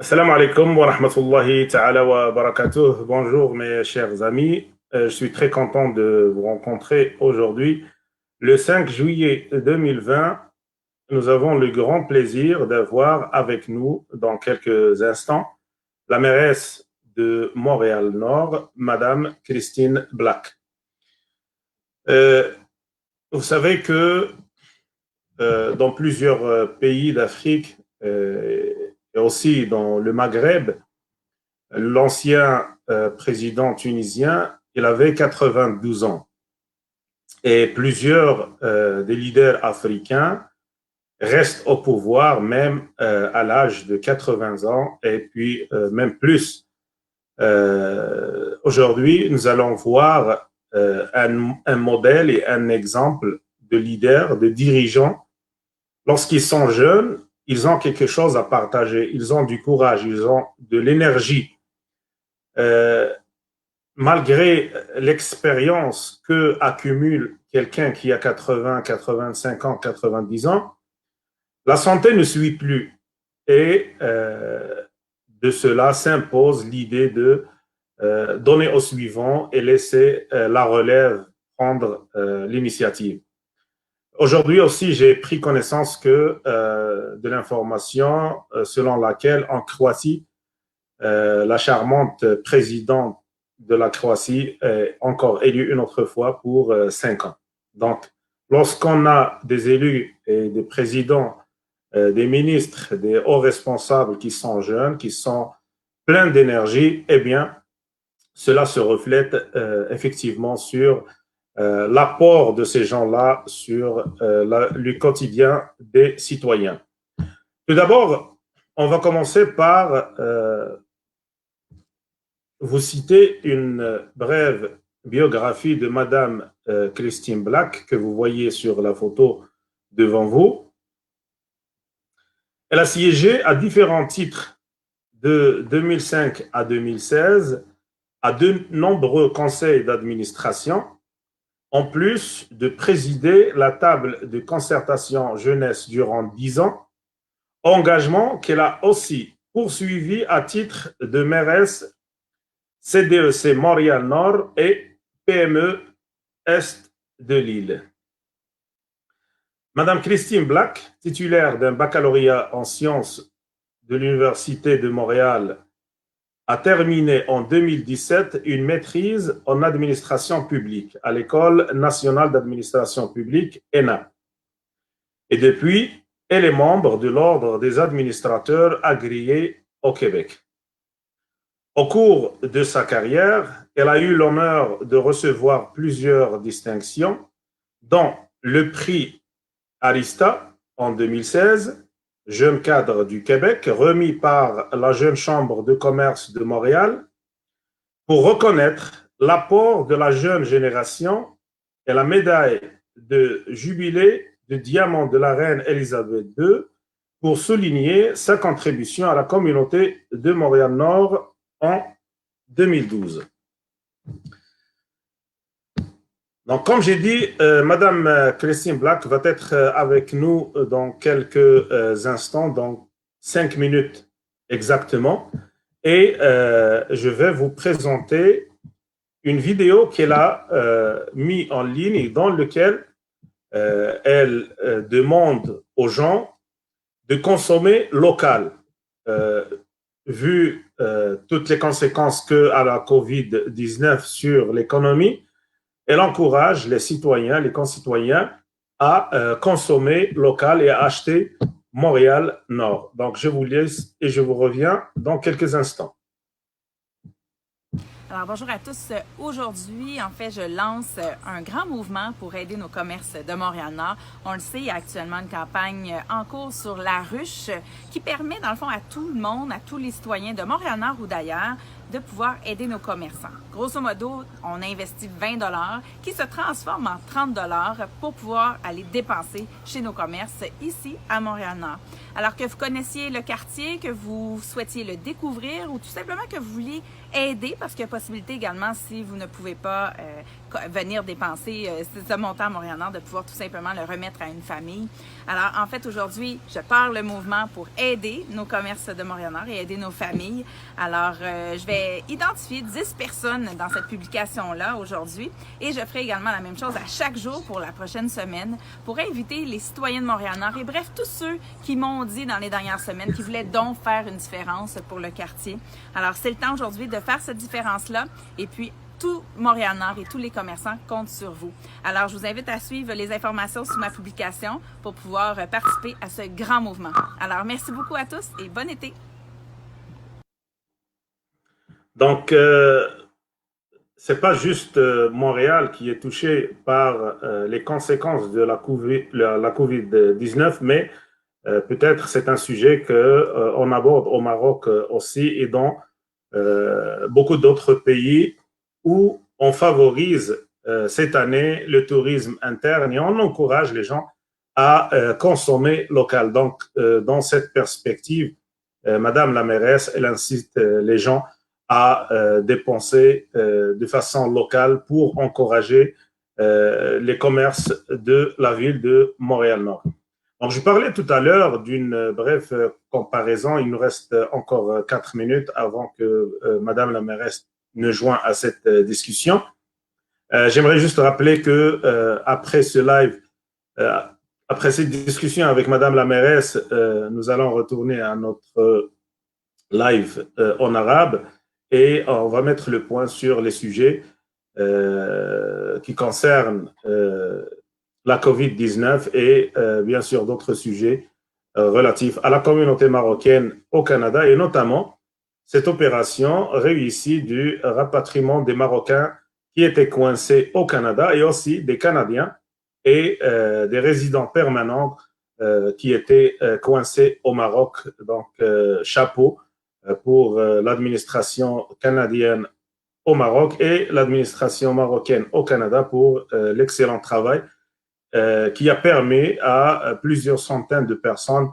Assalamu alaikum wa rahmatullahi ta'ala wa barakatuh. Bonjour mes chers amis. Je suis très content de vous rencontrer aujourd'hui. Le 5 juillet 2020, nous avons le grand plaisir d'avoir avec nous dans quelques instants la mairesse de Montréal-Nord, Madame Christine Black. Vous savez que dans plusieurs pays d'Afrique et aussi dans le Maghreb, l'ancien président tunisien, il avait 92 ans. Et plusieurs des leaders africains restent au pouvoir même à l'âge de 80 ans et puis même plus. Aujourd'hui, nous allons voir un modèle et un exemple de leaders, de dirigeants. Lorsqu'ils sont jeunes, ils ont quelque chose à partager, ils ont du courage, ils ont de l'énergie. Malgré l'expérience que accumule quelqu'un qui a 80, 85 ans, 90 ans, la santé ne suit plus. Et de cela s'impose l'idée de donner au suivant et laisser la relève prendre l'initiative. Aujourd'hui aussi, j'ai pris connaissance de l'information selon laquelle en Croatie, la charmante présidente de la Croatie est encore élue une autre fois pour 5 ans. Donc, lorsqu'on a des élus et des présidents, des ministres, des hauts responsables qui sont jeunes, qui sont pleins d'énergie, eh bien, cela se reflète effectivement sur l'apport de ces gens-là sur le quotidien des citoyens. Tout d'abord, on va commencer par vous citer une brève biographie de Madame Christine Black, que vous voyez sur la photo devant vous. Elle a siégé à différents titres de 2005 à 2016 à de nombreux conseils d'administration, en plus de présider la table de concertation jeunesse durant 10 ans, engagement qu'elle a aussi poursuivi à titre de mairesse CDEC Montréal-Nord et PME Est de l'île. Madame Christine Black, titulaire d'un baccalauréat en sciences de l'Université de Montréal, a terminé en 2017 une maîtrise en administration publique à l'École nationale d'administration publique, ENA. Et depuis, elle est membre de l'Ordre des administrateurs agréés au Québec. Au cours de sa carrière, elle a eu l'honneur de recevoir plusieurs distinctions, dont le prix Arista en 2016, Jeune cadre du Québec, remis par la Jeune Chambre de commerce de Montréal, pour reconnaître l'apport de la jeune génération, et la médaille de jubilé de diamant de la reine Elisabeth II pour souligner sa contribution à la communauté de Montréal-Nord en 2012. Donc, comme j'ai dit, Madame Christine Black va être avec nous dans quelques instants, dans 5 minutes exactement. Et je vais vous présenter une vidéo qu'elle a mise en ligne dans laquelle elle demande aux gens de consommer local. Vu toutes les conséquences qu'a la COVID-19 sur l'économie, elle encourage les citoyens, les concitoyens à consommer local et à acheter Montréal-Nord. Donc, je vous laisse et je vous reviens dans quelques instants. Alors, bonjour à tous. Aujourd'hui, en fait, je lance un grand mouvement pour aider nos commerces de Montréal-Nord. On le sait, il y a actuellement une campagne en cours sur la ruche qui permet, dans le fond, à tout le monde, à tous les citoyens de Montréal-Nord ou d'ailleurs, de pouvoir aider nos commerçants. Grosso modo, on investit 20 $ qui se transforment en 30 $ pour pouvoir aller dépenser chez nos commerces ici à Montréal-Nord. Alors que vous connaissiez le quartier, que vous souhaitiez le découvrir ou tout simplement que vous vouliez aider, parce qu'il y a possibilité également, si vous ne pouvez pas venir dépenser ce montant à Montréal-Nord, de pouvoir tout simplement le remettre à une famille. Alors, en fait, aujourd'hui, je pars le mouvement pour aider nos commerces de Montréal-Nord et aider nos familles. Alors, je vais identifier 10 personnes dans cette publication-là aujourd'hui et je ferai également la même chose à chaque jour pour la prochaine semaine pour inviter les citoyens de Montréal-Nord et bref, tous ceux qui m'ont dit dans les dernières semaines qu'ils voulaient donc faire une différence pour le quartier. Alors, c'est le temps aujourd'hui de faire cette différence-là et puis tout Montréal-Nord et tous les commerçants comptent sur vous. Alors, je vous invite à suivre les informations sous ma publication pour pouvoir participer à ce grand mouvement. Alors, merci beaucoup à tous et bon été! Donc, c'est pas juste Montréal qui est touché par les conséquences de la COVID-19, mais peut-être c'est un sujet qu'on aborde au Maroc aussi et dans beaucoup d'autres pays où on favorise cette année le tourisme interne et on encourage les gens à consommer local. Donc, dans cette perspective, Madame la mairesse, elle incite les gens à dépenser de façon locale pour encourager les commerces de la ville de Montréal-Nord. Donc, je parlais tout à l'heure d'une brève comparaison. Il nous reste encore 4 minutes avant que Madame la mairesse ne joigne à cette discussion. J'aimerais juste rappeler que après ce live, après cette discussion avec Madame la mairesse, nous allons retourner à notre live en arabe et on va mettre le point sur les sujets qui concernent la COVID-19 et bien sûr d'autres sujets relatifs à la communauté marocaine au Canada et notamment cette opération réussie du rapatriement des Marocains qui étaient coincés au Canada et aussi des Canadiens et des résidents permanents qui étaient coincés au Maroc. Donc, chapeau pour l'administration canadienne au Maroc et l'administration marocaine au Canada pour l'excellent travail qui a permis à plusieurs centaines de personnes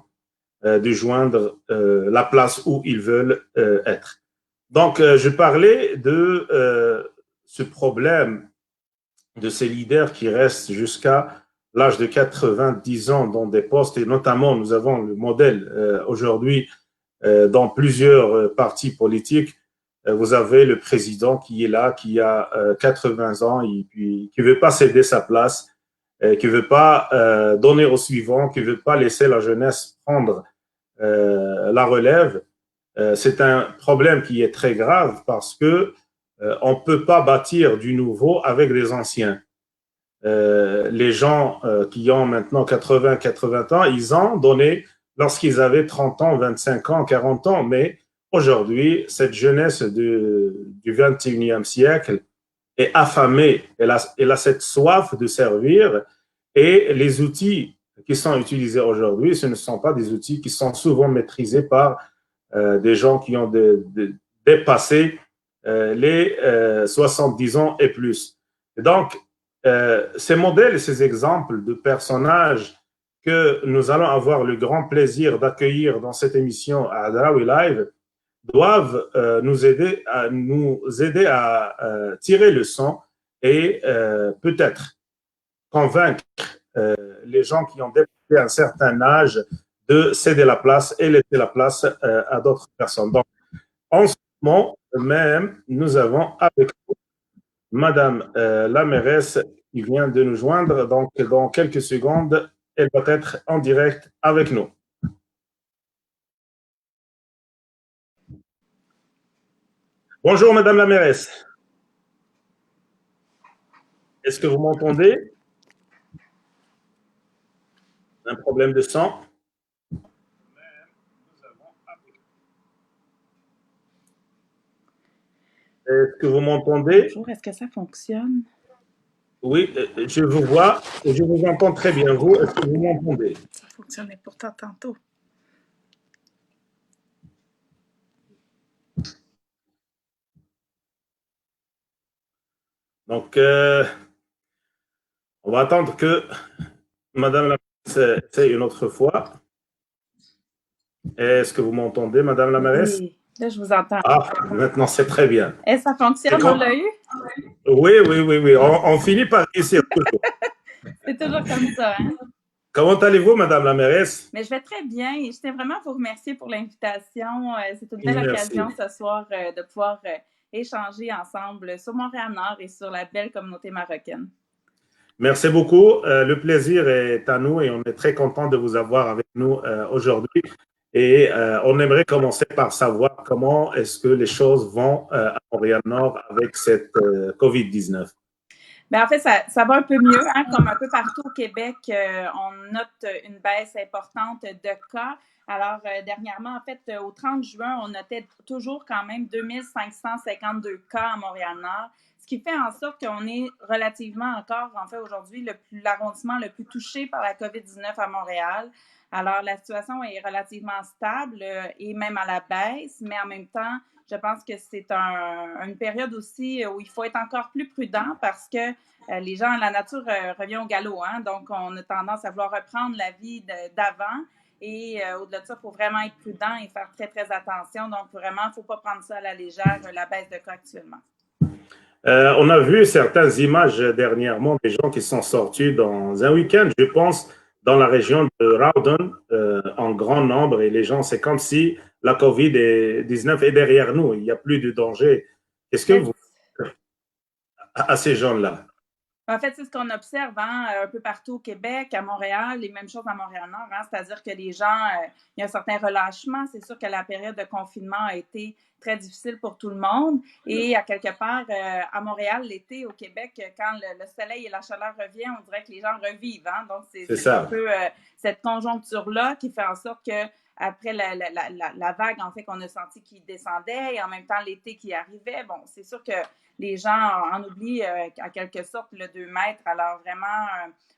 de joindre la place où ils veulent être. Donc, je parlais de ce problème de ces leaders qui restent jusqu'à l'âge de 90 ans dans des postes, et notamment, nous avons le modèle aujourd'hui dans plusieurs partis politiques. Vous avez le président qui est là, qui a 80 ans et puis qui ne veut pas céder sa place, qui ne veut pas donner au suivant, qui ne veut pas laisser la jeunesse prendre la relève. C'est un problème qui est très grave parce que on ne peut pas bâtir du nouveau avec des anciens. Les gens qui ont maintenant 80 ans, ils ont donné lorsqu'ils avaient 30 ans, 25 ans, 40 ans, mais aujourd'hui, cette jeunesse du 21e siècle est affamée, elle a cette soif de servir et les outils qui sont utilisés aujourd'hui, ce ne sont pas des outils qui sont souvent maîtrisés par des gens qui ont dépassé les 70 ans et plus. Et donc, ces modèles et ces exemples de personnages que nous allons avoir le grand plaisir d'accueillir dans cette émission à Adraoui Live doivent nous aider à tirer le son et peut-être convaincre les gens qui ont dépassé un certain âge de céder la place et laisser la place à d'autres personnes. Donc, en ce moment même, nous avons avec nous Madame la mairesse qui vient de nous joindre. Donc, dans quelques secondes, elle va être en direct avec nous. Bonjour, Madame la mairesse. Est-ce que vous m'entendez? Un problème de son? Est-ce que vous m'entendez? Bonjour, est-ce que ça fonctionne? Oui, je vous vois et je vous entends très bien. Vous, est-ce que vous m'entendez? Ça fonctionnait pourtant tantôt. Donc, on va attendre que Madame la mairesse essaye une autre fois. Est-ce que vous m'entendez, Madame la mairesse? Oui, Là, je vous entends. Ah, maintenant c'est très bien. Et ça C'est fonctionne, on comme... l'a eu? Oui, oui, oui, oui. On finit par réussir toujours. C'est toujours comme ça, hein? Comment allez-vous, Madame la mairesse? Mais je vais très bien et je tiens vraiment à vous remercier pour l'invitation. C'est une belle Merci. occasion ce soir de pouvoir échanger ensemble sur Montréal-Nord et sur la belle communauté marocaine. Merci beaucoup. Le plaisir est à nous et on est très content de vous avoir avec nous aujourd'hui. Et on aimerait commencer par savoir comment est-ce que les choses vont à Montréal-Nord avec cette COVID-19. Ben, en fait, ça va un peu mieux, hein, comme un peu partout au Québec, on note une baisse importante de cas. Alors, dernièrement, en fait, au 30 juin, on notait toujours quand même 2552 cas à Montréal-Nord, ce qui fait en sorte qu'on est relativement encore, en fait, aujourd'hui, l'arrondissement le plus touché par la COVID-19 à Montréal. Alors, la situation est relativement stable et même à la baisse, mais en même temps, je pense que c'est une période aussi où il faut être encore plus prudent parce que les gens, la nature revient au galop, hein? Donc on a tendance à vouloir reprendre la vie d'avant. Et au-delà de ça, il faut vraiment être prudent et faire très, très attention. Donc, vraiment, il ne faut pas prendre ça à la légère, la baisse de cas actuellement. On a vu certaines images dernièrement des gens qui sont sortis dans un week-end, je pense, dans la région de Rawdon, en grand nombre. Et les gens, c'est comme si la COVID-19 est derrière nous. Il n'y a plus de danger. Qu'est-ce que Mais vous à ces gens-là? en fait, c'est ce qu'on observe hein, un peu partout au Québec, à Montréal, les mêmes choses à Montréal-Nord, hein, c'est-à-dire que les gens, il y a un certain relâchement. C'est sûr que la période de confinement a été très difficile pour tout le monde. Et à quelque part, à Montréal, l'été, au Québec, quand le soleil et la chaleur reviennent, on dirait que les gens revivent. Hein? Donc, C'est c'est un ça. peu cette conjoncture-là qui fait en sorte que après la vague, en fait, qu'on a senti qui descendait et en même temps l'été qui arrivait, bon, c'est sûr que les gens en oublient en quelque sorte le 2 mètres. Alors vraiment,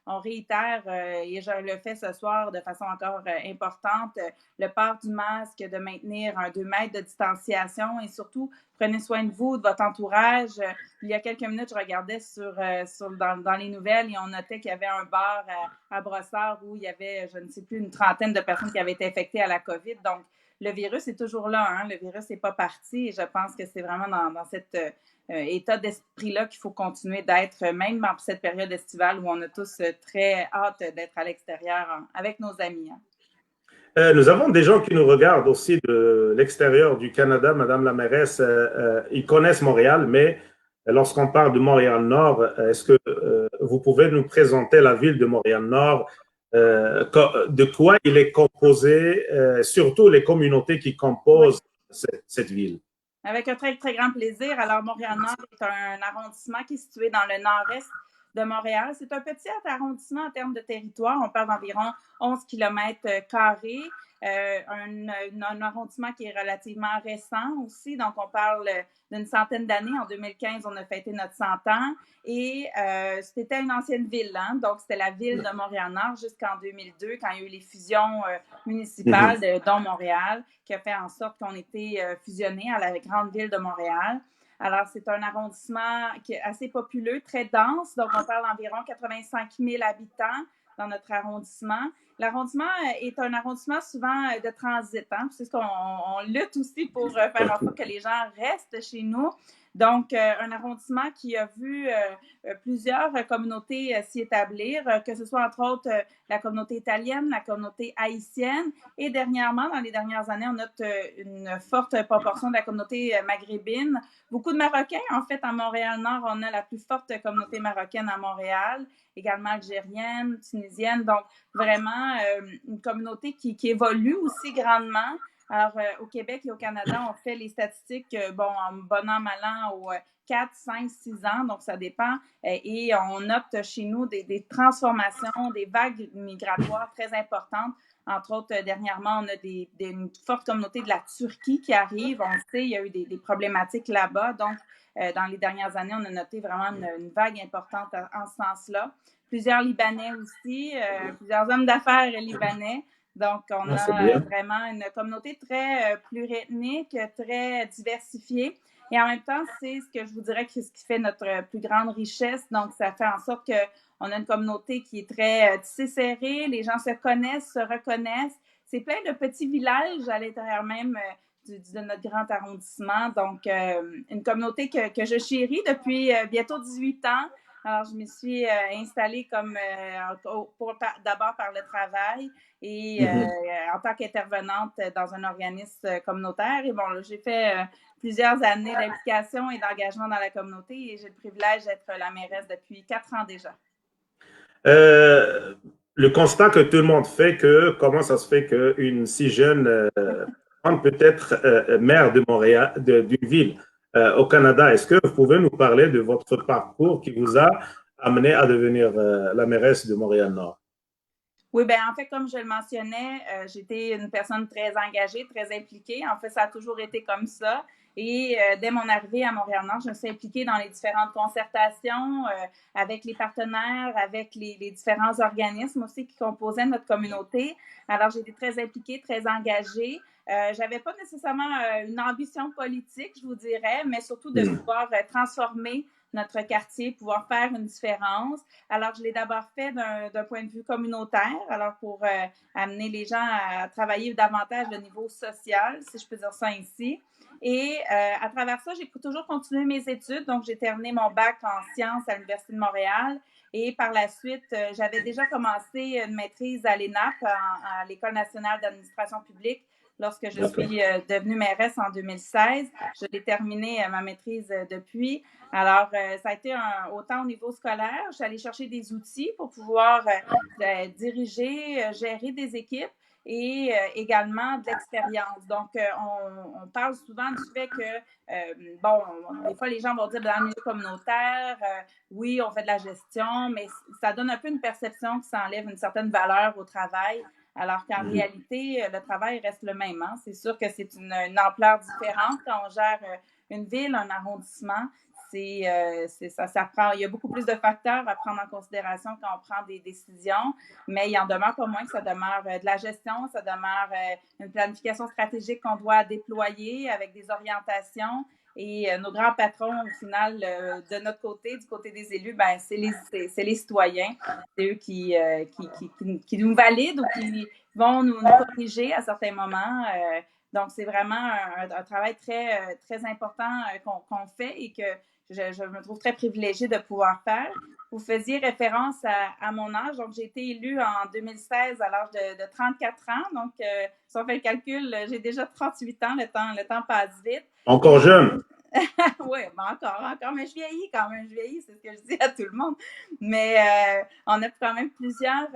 on réitère, et je le fais ce soir de façon encore importante, le port du masque, de maintenir un 2 mètres de distanciation et surtout, prenez soin de vous, de votre entourage. Il y a quelques minutes, je regardais dans les nouvelles et on notait qu'il y avait un bar à Brossard où il y avait, je ne sais plus, une trentaine de personnes qui avaient été infectées à la COVID. Donc, le virus est toujours là, hein? Le virus n'est pas parti et je pense que c'est vraiment dans cet état d'esprit-là qu'il faut continuer d'être, même dans cette période estivale où on a tous très hâte d'être à l'extérieur avec nos amis. Hein? Nous avons des gens qui nous regardent aussi de l'extérieur du Canada, Madame la mairesse. Ils connaissent Montréal, mais lorsqu'on parle de Montréal-Nord, est-ce que vous pouvez nous présenter la ville de Montréal-Nord, de quoi il est composé, surtout les communautés qui Oui. composent cette ville? Avec un très, très grand plaisir. Alors, Montréal-Nord est un arrondissement qui est situé dans le nord-est de Montréal. C'est un petit arrondissement en termes de territoire. On parle d'environ 11 km². Un arrondissement qui est relativement récent aussi. Donc, on parle d'une centaine d'années. En 2015, on a fêté notre 100 ans. Et c'était une ancienne ville. Hein? Donc, c'était la ville de Montréal-Nord jusqu'en 2002, quand il y a eu les fusions municipales, dont Montréal, qui a fait en sorte qu'on était fusionné à la grande ville de Montréal. Alors, c'est un arrondissement qui est assez populeux, très dense. Donc, on parle d'environ 85 000 habitants dans notre arrondissement. L'arrondissement est un arrondissement souvent de transit. Hein? C'est ce qu'on lutte aussi pour faire en sorte que les gens restent chez nous. Donc, un arrondissement qui a vu plusieurs communautés s'y établir, que ce soit entre autres la communauté italienne, la communauté haïtienne. Et dernièrement, dans les dernières années, on note une forte proportion de la communauté maghrébine. Beaucoup de Marocains, en fait, à Montréal-Nord, on a la plus forte communauté marocaine à Montréal, également algérienne, tunisienne. Donc, vraiment, une communauté qui évolue aussi grandement. Alors, au Québec et au Canada, on fait les statistiques, bon, en bon an, mal an, aux 4, 5, 6 ans, donc ça dépend. Et on note chez nous des transformations, des vagues migratoires très importantes. Entre autres, dernièrement, on a une forte communauté de la Turquie qui arrive. On le sait, il y a eu des problématiques là-bas. Donc, dans les dernières années, on a noté vraiment une vague importante en ce sens-là. Plusieurs Libanais aussi, plusieurs hommes d'affaires libanais. Donc, on a vraiment une communauté très pluriethnique, très diversifiée. Et en même temps, c'est ce que je vous dirais que c'est ce qui fait notre plus grande richesse. Donc, ça fait en sorte qu'on a une communauté qui est très tissée serrée. Les gens se connaissent, se reconnaissent. C'est plein de petits villages à l'intérieur même de notre grand arrondissement. Donc, une communauté que je chéris depuis bientôt 18 ans. Alors, je me suis installée comme d'abord par le travail et en tant qu'intervenante dans un organisme communautaire. Et bon, là, j'ai fait plusieurs années d'implication et d'engagement dans la communauté et j'ai le privilège d'être la mairesse depuis 4 ans déjà. Euh, le constat que tout le monde fait, que comment ça se fait qu'une si jeune femme peut être maire de Montréal, d'une ville au Canada. Est-ce que vous pouvez nous parler de votre parcours qui vous a amené à devenir la mairesse de Montréal-Nord? Oui, bien, en fait, comme je le mentionnais, j'étais une personne très engagée, très impliquée. En fait, ça a toujours été comme ça. Et dès mon arrivée à Montréal-Nord, je me suis impliquée dans les différentes concertations avec les partenaires, avec les différents organismes aussi qui composaient notre communauté. Alors, j'ai été très impliquée, très engagée. J'avais pas nécessairement une ambition politique, je vous dirais, mais surtout de pouvoir transformer notre quartier, pouvoir faire une différence. Alors, je l'ai d'abord fait d'un point de vue communautaire, alors pour amener les gens à travailler davantage le niveau social, si je peux dire ça ainsi. Et à travers ça, j'ai toujours continué mes études. Donc, j'ai terminé mon bac en sciences à l'Université de Montréal. Et par la suite, j'avais déjà commencé une maîtrise à l'ENAP, à l'École nationale d'administration publique, lorsque je suis devenue mairesse en 2016. Je l'ai terminé ma maîtrise depuis. Alors, ça a été autant au niveau scolaire. Je suis allée chercher des outils pour pouvoir diriger, gérer des équipes et également de l'expérience. Donc, on parle souvent du fait que, bon, des fois, les gens vont dire dans le milieu communautaire, oui, on fait de la gestion, mais ça donne un peu une perception que ça enlève une certaine valeur au travail. Alors qu'en réalité, le travail reste le même. Hein? C'est sûr que c'est une ampleur différente quand on gère une ville, un arrondissement. Ça prend, il y a beaucoup plus de facteurs à prendre en considération quand on prend des décisions, mais il en demeure pas moins que ça demeure de la gestion, ça demeure une planification stratégique qu'on doit déployer avec des orientations. Et nos grands patrons, au final, de notre côté, du côté des élus, ben, c'est les citoyens. C'est eux qui nous valident ou qui vont nous corriger à certains moments. Donc, c'est vraiment un travail très important qu'on fait et que je me trouve très privilégiée de pouvoir faire. Vous faisiez référence à mon âge. Donc, j'ai été élue en 2016 à l'âge de 34 ans. Donc, si on fait le calcul, j'ai déjà 38 ans. Le temps passe vite. Encore jeune. Oui, ben encore, mais je vieillis quand même, c'est ce que je dis à tout le monde. Mais on a quand même plusieurs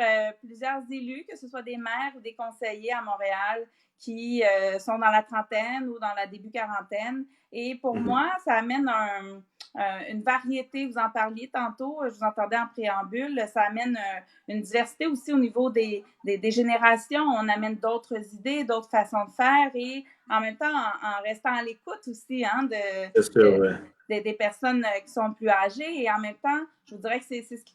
élus, que ce soit des maires ou des conseillers à Montréal, qui sont dans la trentaine ou dans la début quarantaine. Et pour moi, ça amène une variété, vous en parliez tantôt, je vous entendais en préambule, ça amène une diversité aussi au niveau des générations. On amène d'autres idées, d'autres façons de faire et en même temps en restant à l'écoute aussi hein, des personnes qui sont plus âgées et en même temps, je vous dirais que c'est ce qui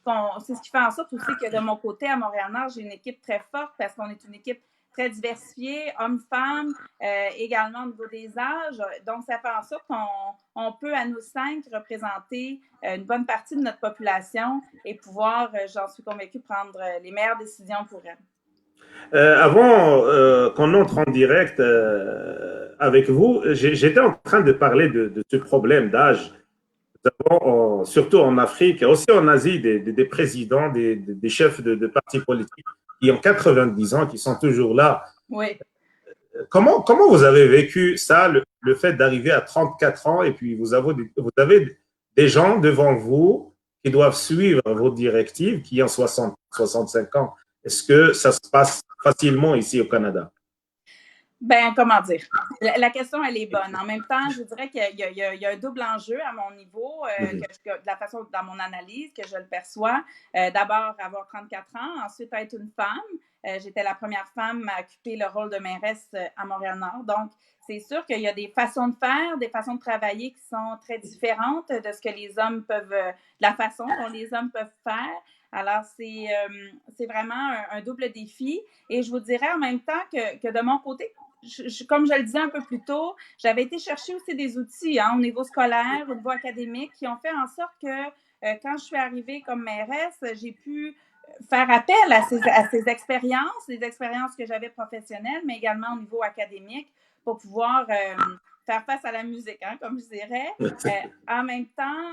fait en sorte aussi que de mon côté à Montréal-Nord, j'ai une équipe très forte parce qu'on est une équipe très diversifiée, hommes-femmes, également au niveau des âges. Donc, ça fait en sorte qu'on peut, à nous 5, représenter une bonne partie de notre population et pouvoir, j'en suis convaincue, prendre les meilleures décisions pour elle. Avant qu'on entre en direct avec vous, j'étais en train de parler de ce problème d'âge. Surtout en Afrique, aussi en Asie, des présidents, des chefs de partis politiques qui ont 90 ans, qui sont toujours là. Oui. Comment vous avez vécu ça, le fait d'arriver à 34 ans et puis vous avez des gens devant vous qui doivent suivre vos directives qui ont 60, 65 ans. Est-ce que ça se passe facilement ici au Canada? Ben, comment dire? La question, elle est bonne. En même temps, je dirais qu'il y a un double enjeu à mon niveau, de la façon, dans mon analyse, que je le perçois. D'abord, avoir 34 ans, ensuite être une femme. J'étais la première femme à occuper le rôle de mairesse à Montréal-Nord. Donc, c'est sûr qu'il y a des façons de faire, des façons de travailler qui sont très différentes de ce que les hommes peuvent, de la façon dont les hommes peuvent faire. Alors, c'est vraiment un double défi. Et je vous dirais en même temps que de mon côté, comme je le disais un peu plus tôt, j'avais été chercher aussi des outils hein, au niveau scolaire, au niveau académique, qui ont fait en sorte que quand je suis arrivée comme mairesse, j'ai pu faire appel à ces expériences, les expériences que j'avais professionnelles, mais également au niveau académique, pour pouvoir faire face à la musique, hein, comme je dirais. En même temps,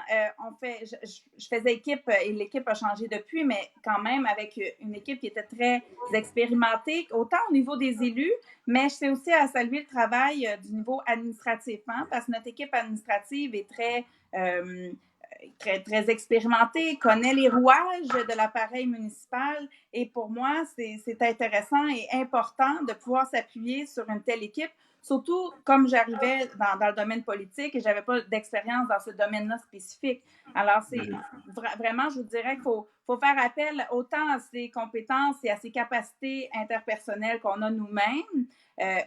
je faisais équipe et l'équipe a changé depuis, mais quand même avec une équipe qui était très expérimentée, autant au niveau des élus, mais je sais aussi à saluer le travail du niveau administratif, hein, parce que notre équipe administrative est très expérimentée, connaît les rouages de l'appareil municipal et pour moi, c'est intéressant et important de pouvoir s'appuyer sur une telle équipe, surtout comme j'arrivais dans le domaine politique et je n'avais pas d'expérience dans ce domaine-là spécifique. Alors, vraiment, je vous dirais qu'il faut faire appel autant à ses compétences et à ses capacités interpersonnelles qu'on a nous-mêmes,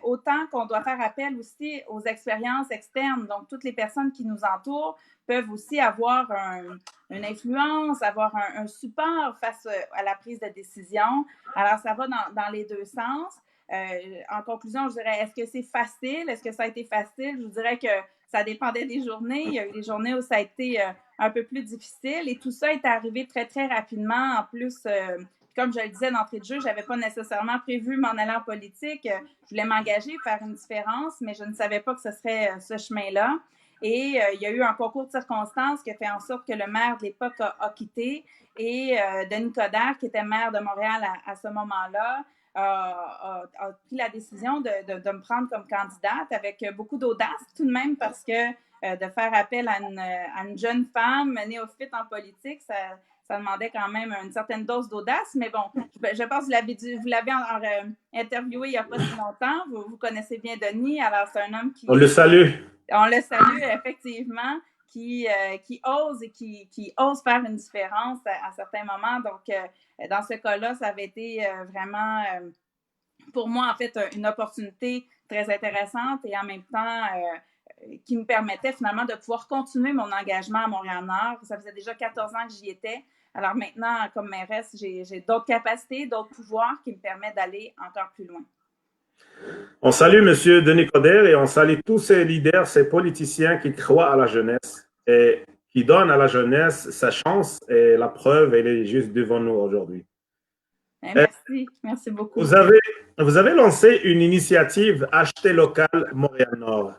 autant qu'on doit faire appel aussi aux expériences externes. Donc, toutes les personnes qui nous entourent peuvent aussi avoir une influence, avoir un support face à la prise de décision. Alors, ça va dans les deux sens. En conclusion, je dirais, est-ce que c'est facile? Est-ce que ça a été facile? Je vous dirais que ça dépendait des journées. Il y a eu des journées où ça a été un peu plus difficile et tout ça est arrivé très, très rapidement. En plus, comme je le disais d'entrée de jeu, je n'avais pas nécessairement prévu m'en aller en politique. Je voulais m'engager, faire une différence, mais je ne savais pas que ce serait ce chemin-là. Et il y a eu un concours de circonstances qui a fait en sorte que le maire de l'époque a quitté et Denis Coderre, qui était maire de Montréal à ce moment-là, a pris la décision de me prendre comme candidate avec beaucoup d'audace tout de même parce que de faire appel à une jeune femme néophyte en politique, ça demandait quand même une certaine dose d'audace, mais bon, je pense que vous l'avez interviewé il n'y a pas si longtemps, vous connaissez bien Denis, alors c'est un homme qui... On le salue. On le salue, effectivement, qui ose et qui ose faire une différence à certains moments. Donc, dans ce cas-là, ça avait été vraiment, pour moi, en fait, une opportunité très intéressante et en même temps, qui me permettait finalement de pouvoir continuer mon engagement à Montréal-Nord. Ça faisait déjà 14 ans que j'y étais. Alors maintenant, comme mairesse, j'ai d'autres capacités, d'autres pouvoirs qui me permettent d'aller encore plus loin. On salue M. Denis Coderre et on salue tous ces leaders, ces politiciens qui croient à la jeunesse et qui donnent à la jeunesse sa chance et la preuve, elle est juste devant nous aujourd'hui. Merci beaucoup. Vous avez lancé une initiative Acheter local Montréal-Nord.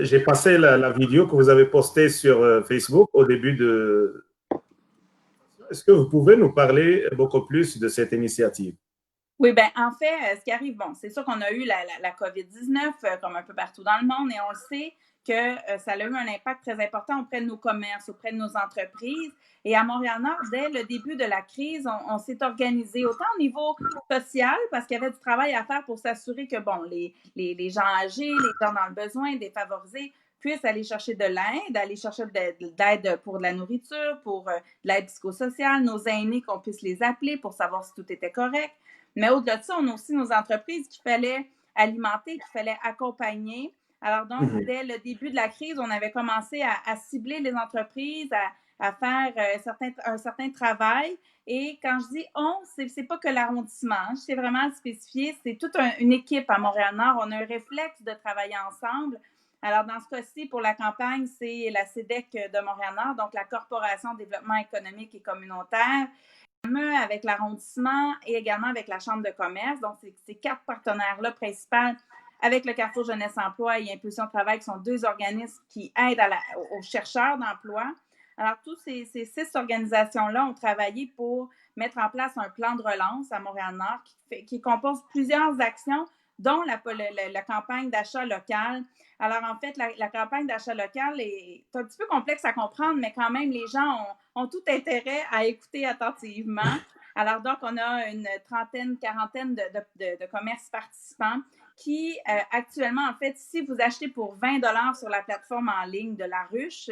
J'ai passé la vidéo que vous avez postée sur Facebook au début de... Est-ce que vous pouvez nous parler beaucoup plus de cette initiative? Oui, bien, en fait, ce qui arrive, bon, c'est sûr qu'on a eu la COVID-19 comme un peu partout dans le monde et on le sait que ça a eu un impact très important auprès de nos commerces, auprès de nos entreprises. Et à Montréal-Nord, dès le début de la crise, on s'est organisé autant au niveau social, parce qu'il y avait du travail à faire pour s'assurer que, bon, les gens âgés, les gens dans le besoin, défavorisés, puissent aller chercher de l'aide, aller chercher de l'aide pour de la nourriture, pour de l'aide psychosociale, nos aînés, qu'on puisse les appeler pour savoir si tout était correct. Mais au-delà de ça, on a aussi nos entreprises qu'il fallait alimenter, qu'il fallait accompagner. Alors donc, dès le début de la crise, on avait commencé à cibler les entreprises, à faire un certain travail. Et quand je dis on, c'est pas que l'arrondissement, c'est vraiment spécifié, c'est toute une équipe à Montréal-Nord. On a un réflexe de travailler ensemble. Alors, dans ce cas-ci, pour la campagne, c'est la CEDEC de Montréal-Nord, donc la Corporation de développement économique et communautaire, avec l'arrondissement et également avec la Chambre de commerce. Donc, ces quatre partenaires-là principaux avec le Carrefour Jeunesse Emploi et Impulsion Travail, qui sont deux organismes qui aident aux chercheurs d'emploi. Alors, toutes ces 6 organisations-là ont travaillé pour mettre en place un plan de relance à Montréal-Nord qui compose plusieurs actions, dont la campagne d'achat local. Alors, en fait, la campagne d'achat local est un petit peu complexe à comprendre, mais quand même, les gens ont tout intérêt à écouter attentivement. Alors, donc, on a une quarantaine de commerces participants qui, actuellement, en fait, si vous achetez pour 20 $ sur la plateforme en ligne de La Ruche,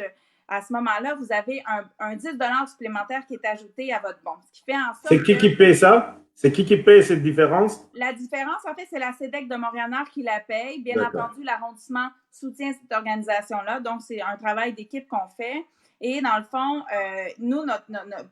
à ce moment-là, vous avez un 10 $ supplémentaire qui est ajouté à votre bon. Ce qui fait en sorte c'est qui paye ça? C'est qui paye cette différence? La différence, en fait, c'est la CEDEC de Montréal-Nord qui la paye. Bien entendu, l'arrondissement soutient cette organisation-là. Donc, c'est un travail d'équipe qu'on fait. Et dans le fond, nous,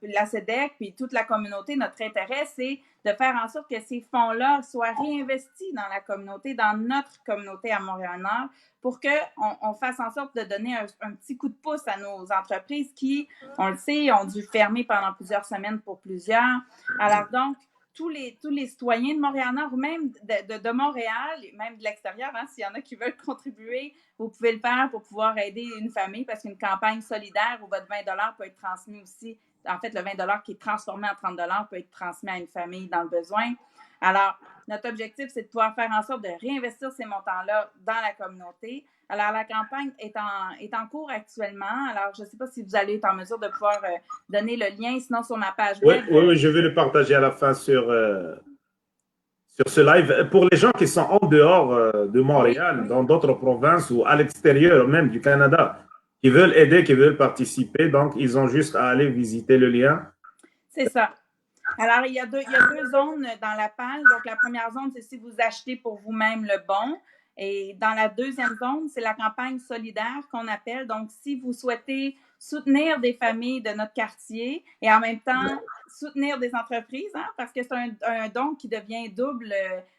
la CEDEC, puis toute la communauté, notre intérêt, c'est de faire en sorte que ces fonds-là soient réinvestis dans la communauté, dans notre communauté à Montréal-Nord, pour qu'on fasse en sorte de donner un petit coup de pouce à nos entreprises qui, on le sait, ont dû fermer pendant plusieurs semaines pour plusieurs. Alors donc, tous les citoyens de Montréal-Nord ou même de Montréal, même de l'extérieur, hein, s'il y en a qui veulent contribuer, vous pouvez le faire pour pouvoir aider une famille parce qu'une campagne solidaire où votre 20 $ peut être transmis aussi. En fait, le 20 $ qui est transformé en 30 $ peut être transmis à une famille dans le besoin. Alors, notre objectif, c'est de pouvoir faire en sorte de réinvestir ces montants-là dans la communauté. Alors, la campagne est en cours actuellement. Alors, je ne sais pas si vous allez être en mesure de pouvoir donner le lien, sinon sur ma page web. Oui, je vais le partager à la fin sur ce live. Pour les gens qui sont en dehors de Montréal, dans d'autres provinces ou à l'extérieur même du Canada, qui veulent aider, qui veulent participer, donc ils ont juste à aller visiter le lien. C'est ça. Alors, il y a deux zones dans la page. Donc, la première zone, c'est si vous achetez pour vous-même le bon. Et dans la deuxième zone, c'est la campagne solidaire qu'on appelle. Donc, si vous souhaitez soutenir des familles de notre quartier et en même temps soutenir des entreprises, hein, parce que c'est un don qui devient double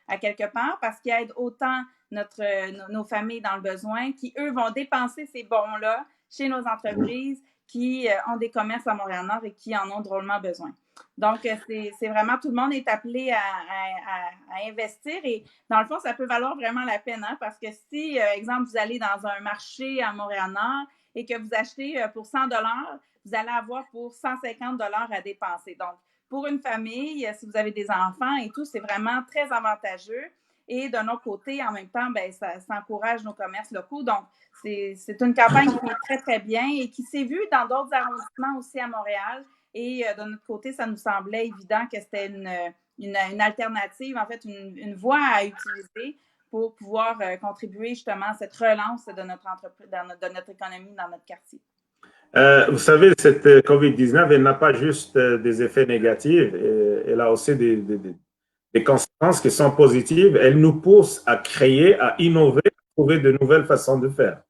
à quelque part, parce qu'il aide autant nos familles dans le besoin qui, eux, vont dépenser ces bons-là chez nos entreprises qui ont des commerces à Montréal-Nord et qui en ont drôlement besoin. Donc, c'est vraiment, tout le monde est appelé à investir et dans le fond, ça peut valoir vraiment la peine, hein, parce que si, exemple, vous allez dans un marché à Montréal-Nord et que vous achetez pour 100 $, vous allez avoir pour 150 $ à dépenser. Donc, pour une famille, si vous avez des enfants et tout, c'est vraiment très avantageux. Et d'un autre côté, en même temps, ben, ça encourage nos commerces locaux. Donc, c'est une campagne qui est très, très bien et qui s'est vue dans d'autres arrondissements aussi à Montréal. Et de notre côté, ça nous semblait évident que c'était une alternative, en fait, une voie à utiliser pour pouvoir contribuer justement à cette relance de notre entreprise, de notre économie dans notre quartier. Vous savez, cette COVID-19, elle n'a pas juste des effets négatifs, elle a aussi des conséquences qui sont positives. Elle nous pousse à créer, à innover, à trouver de nouvelles façons de faire.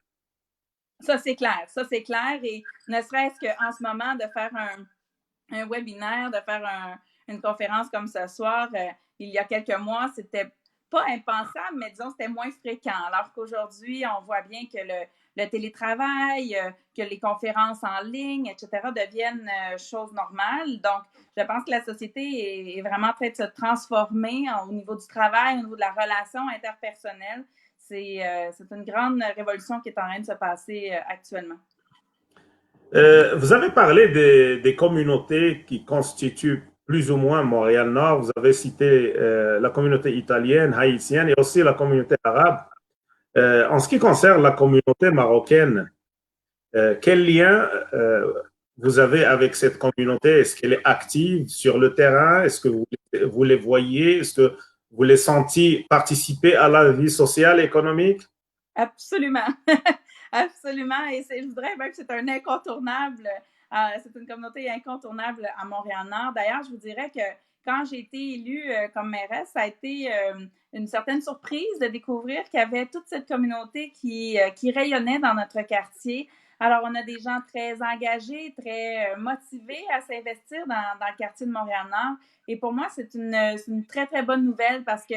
Ça, c'est clair. Ça, c'est clair. Et ne serait-ce qu'en ce moment, de faire un webinaire, de faire une conférence comme ce soir, il y a quelques mois, c'était pas impensable, mais disons, c'était moins fréquent. Alors qu'aujourd'hui, on voit bien que le télétravail, que les conférences en ligne, etc., deviennent choses normales. Donc, je pense que la société est vraiment en train de se transformer au niveau du travail, au niveau de la relation interpersonnelle. C'est une grande révolution qui est en train de se passer actuellement. Vous avez parlé des communautés qui constituent plus ou moins Montréal-Nord. Vous avez cité la communauté italienne, haïtienne et aussi la communauté arabe. En ce qui concerne la communauté marocaine, quel lien vous avez avec cette communauté? Est-ce qu'elle est active sur le terrain? Est-ce que vous les voyez? Est-ce que vous les sentez participer à la vie sociale et économique? Absolument. Absolument. Et je voudrais même que c'est un incontournable. C'est une communauté incontournable à Montréal-Nord. D'ailleurs, je vous dirais que quand j'ai été élue comme mairesse, ça a été une certaine surprise de découvrir qu'il y avait toute cette communauté qui rayonnait dans notre quartier. Alors, on a des gens très engagés, très motivés à s'investir dans le quartier de Montréal-Nord. Et pour moi, c'est une très, très bonne nouvelle parce que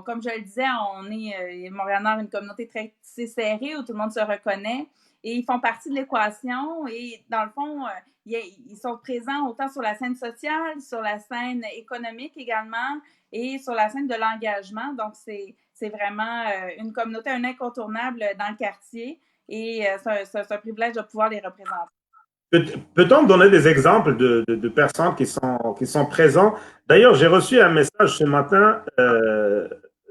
comme je le disais, on est Montréal-Nord, une communauté très serrée où tout le monde se reconnaît et ils font partie de l'équation et dans le fond, ils sont présents autant sur la scène sociale, sur la scène économique également et sur la scène de l'engagement. Donc, c'est vraiment une communauté, un incontournable dans le quartier et c'est un privilège de pouvoir les représenter. Peut-on donner des exemples de personnes qui sont présentes? D'ailleurs, j'ai reçu un message ce matin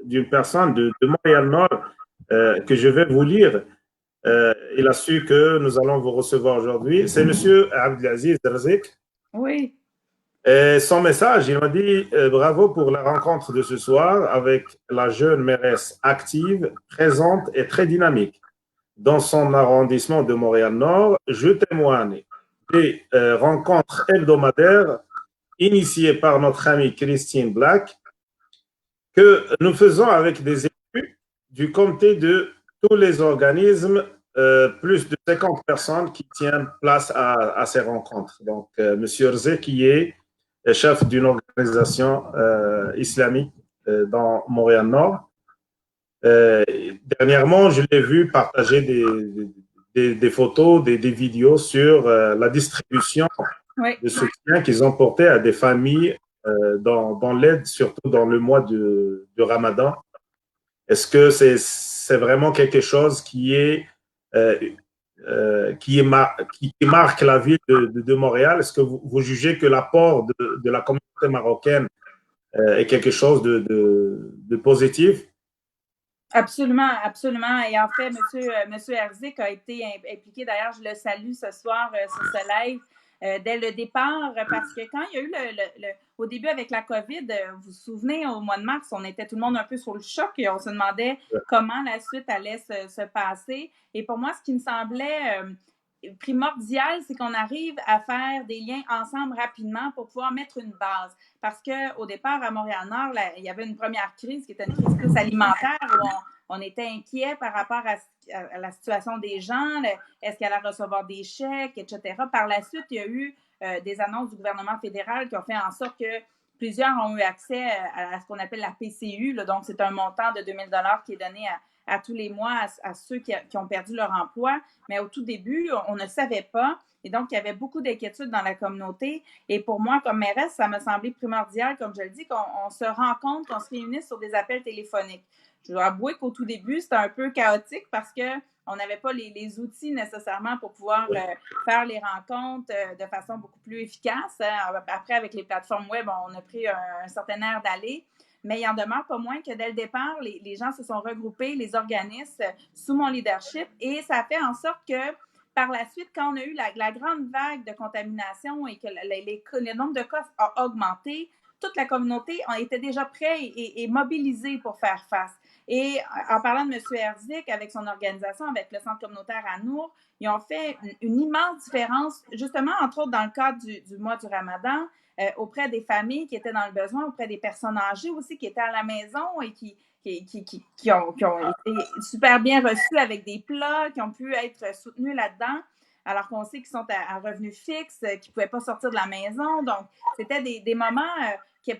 d'une personne de Montréal-Nord que je vais vous lire. Il a su que nous allons vous recevoir aujourd'hui. C'est M. Abdelaziz Rzik. Oui. Et son message, il m'a dit bravo pour la rencontre de ce soir avec la jeune mairesse active, présente et très dynamique. Dans son arrondissement de Montréal-Nord, je témoigne des rencontres hebdomadaires initiées par notre amie Christine Black que nous faisons avec des élus du comité de tous les organismes plus de 50 personnes qui tiennent place à ces rencontres. Donc, M. Rzé, qui est chef d'une organisation islamique dans Montréal-Nord. Dernièrement, je l'ai vu partager des photos, des vidéos sur la distribution de soutien qu'ils ont porté à des familles dans l'aide, surtout dans le mois de Ramadan. Est-ce que c'est vraiment quelque chose euh, qui marque la ville de Montréal? Est-ce que vous jugez que l'apport de la communauté marocaine est quelque chose de positif? Absolument, absolument. Et en fait, Monsieur Herzik a été impliqué. D'ailleurs, je le salue ce soir sur ce live dès le départ, parce que quand il y a eu au début avec la COVID, vous vous souvenez, au mois de mars, on était tout le monde un peu sur le choc et on se demandait comment la suite allait se passer. Et pour moi, ce qui me semblait primordial, c'est qu'on arrive à faire des liens ensemble rapidement pour pouvoir mettre une base. Parce qu'au départ, à Montréal-Nord, il y avait une première crise qui était une crise plus alimentaire où on était inquiet par rapport à la situation des gens, est-ce qu'elle allait recevoir des chèques, etc. Par la suite, il y a eu des annonces du gouvernement fédéral qui ont fait en sorte que plusieurs ont eu accès à ce qu'on appelle la PCU. Là, donc, c'est un montant de 2 000 $ qui est donné à tous les mois à ceux qui ont perdu leur emploi. Mais au tout début, on ne savait pas. Et donc, il y avait beaucoup d'inquiétudes dans la communauté. Et pour moi, comme mairesse, ça m'a semblé primordial, comme je le dis, qu'on se rencontre, qu'on se réunisse sur des appels téléphoniques. Je dois avouer qu'au tout début, c'était un peu chaotique parce qu'on n'avait pas les outils nécessairement pour pouvoir faire les rencontres de façon beaucoup plus efficace. Après, avec les plateformes web, on a pris un certain air d'aller. Mais il en demeure pas moins que dès le départ, les gens se sont regroupés, les organismes, sous mon leadership. Et ça a fait en sorte que, par la suite, quand on a eu la grande vague de contamination et que le nombre de cas a augmenté, toute la communauté était déjà prête et mobilisée pour faire face. Et en parlant de M. Herzik, avec son organisation, avec le centre communautaire à Nour, ils ont fait une immense différence, justement, entre autres dans le cadre du mois du Ramadan, auprès des familles qui étaient dans le besoin, auprès des personnes âgées aussi qui étaient à la maison et qui ont été super bien reçus avec des plats, qui ont pu être soutenus là-dedans, alors qu'on sait qu'ils sont à revenus fixes, qu'ils ne pouvaient pas sortir de la maison. Donc, c'était des moments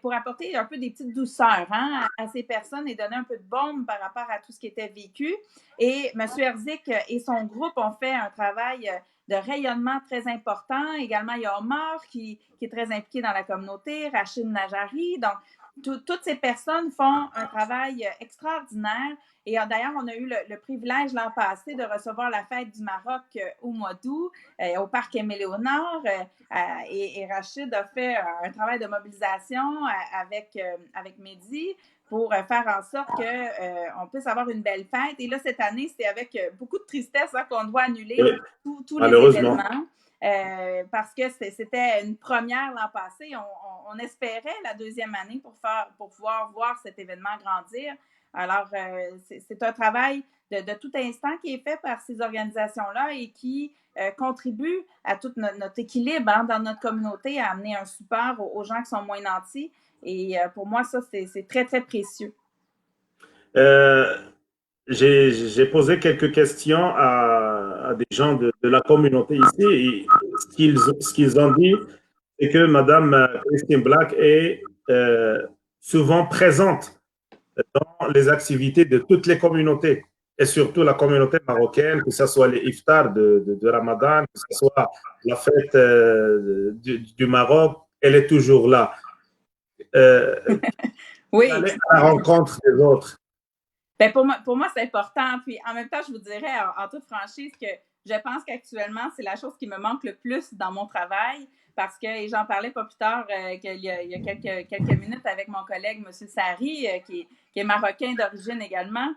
pour apporter un peu des petites douceurs à ces personnes et donner un peu de baume par rapport à tout ce qui était vécu. Et M. Herzik et son groupe ont fait un travail de rayonnement très important. Également, il y a Omar qui est très impliqué dans la communauté, Rachid Najari. Donc, toutes ces personnes font un travail extraordinaire. Et d'ailleurs, on a eu le privilège l'an passé de recevoir la fête du Maroc au mois d'août au parc Aimé-Léonard. Et Rachid a fait un travail de mobilisation avec Mehdi pour faire en sorte qu'on puisse avoir une belle fête. Et là, cette année, c'est avec beaucoup de tristesse qu'on doit annuler tous les événements. Parce que c'était une première l'an passé. On espérait la deuxième année pour pouvoir voir cet événement grandir. Alors, c'est un travail de tout instant qui est fait par ces organisations-là et qui contribue à tout notre équilibre dans notre communauté, à amener un support aux gens qui sont moins nantis. Et pour moi, ça, c'est très, très précieux. J'ai posé quelques questions à des gens de la communauté ici et ce qu'ils ont dit, c'est que Mme Christine Black est souvent présente dans les activités de toutes les communautés et surtout la communauté marocaine, que ce soit les iftars de Ramadan, que ce soit la fête du Maroc, elle est toujours là. Oui. Aller à la rencontre des autres. Ben pour moi, c'est important. Puis en même temps, je vous dirais en toute franchise que je pense qu'actuellement, c'est la chose qui me manque le plus dans mon travail parce que, et j'en parlais pas plus tard qu'il y a quelques minutes avec mon collègue, M. Sari, qui est marocain d'origine également,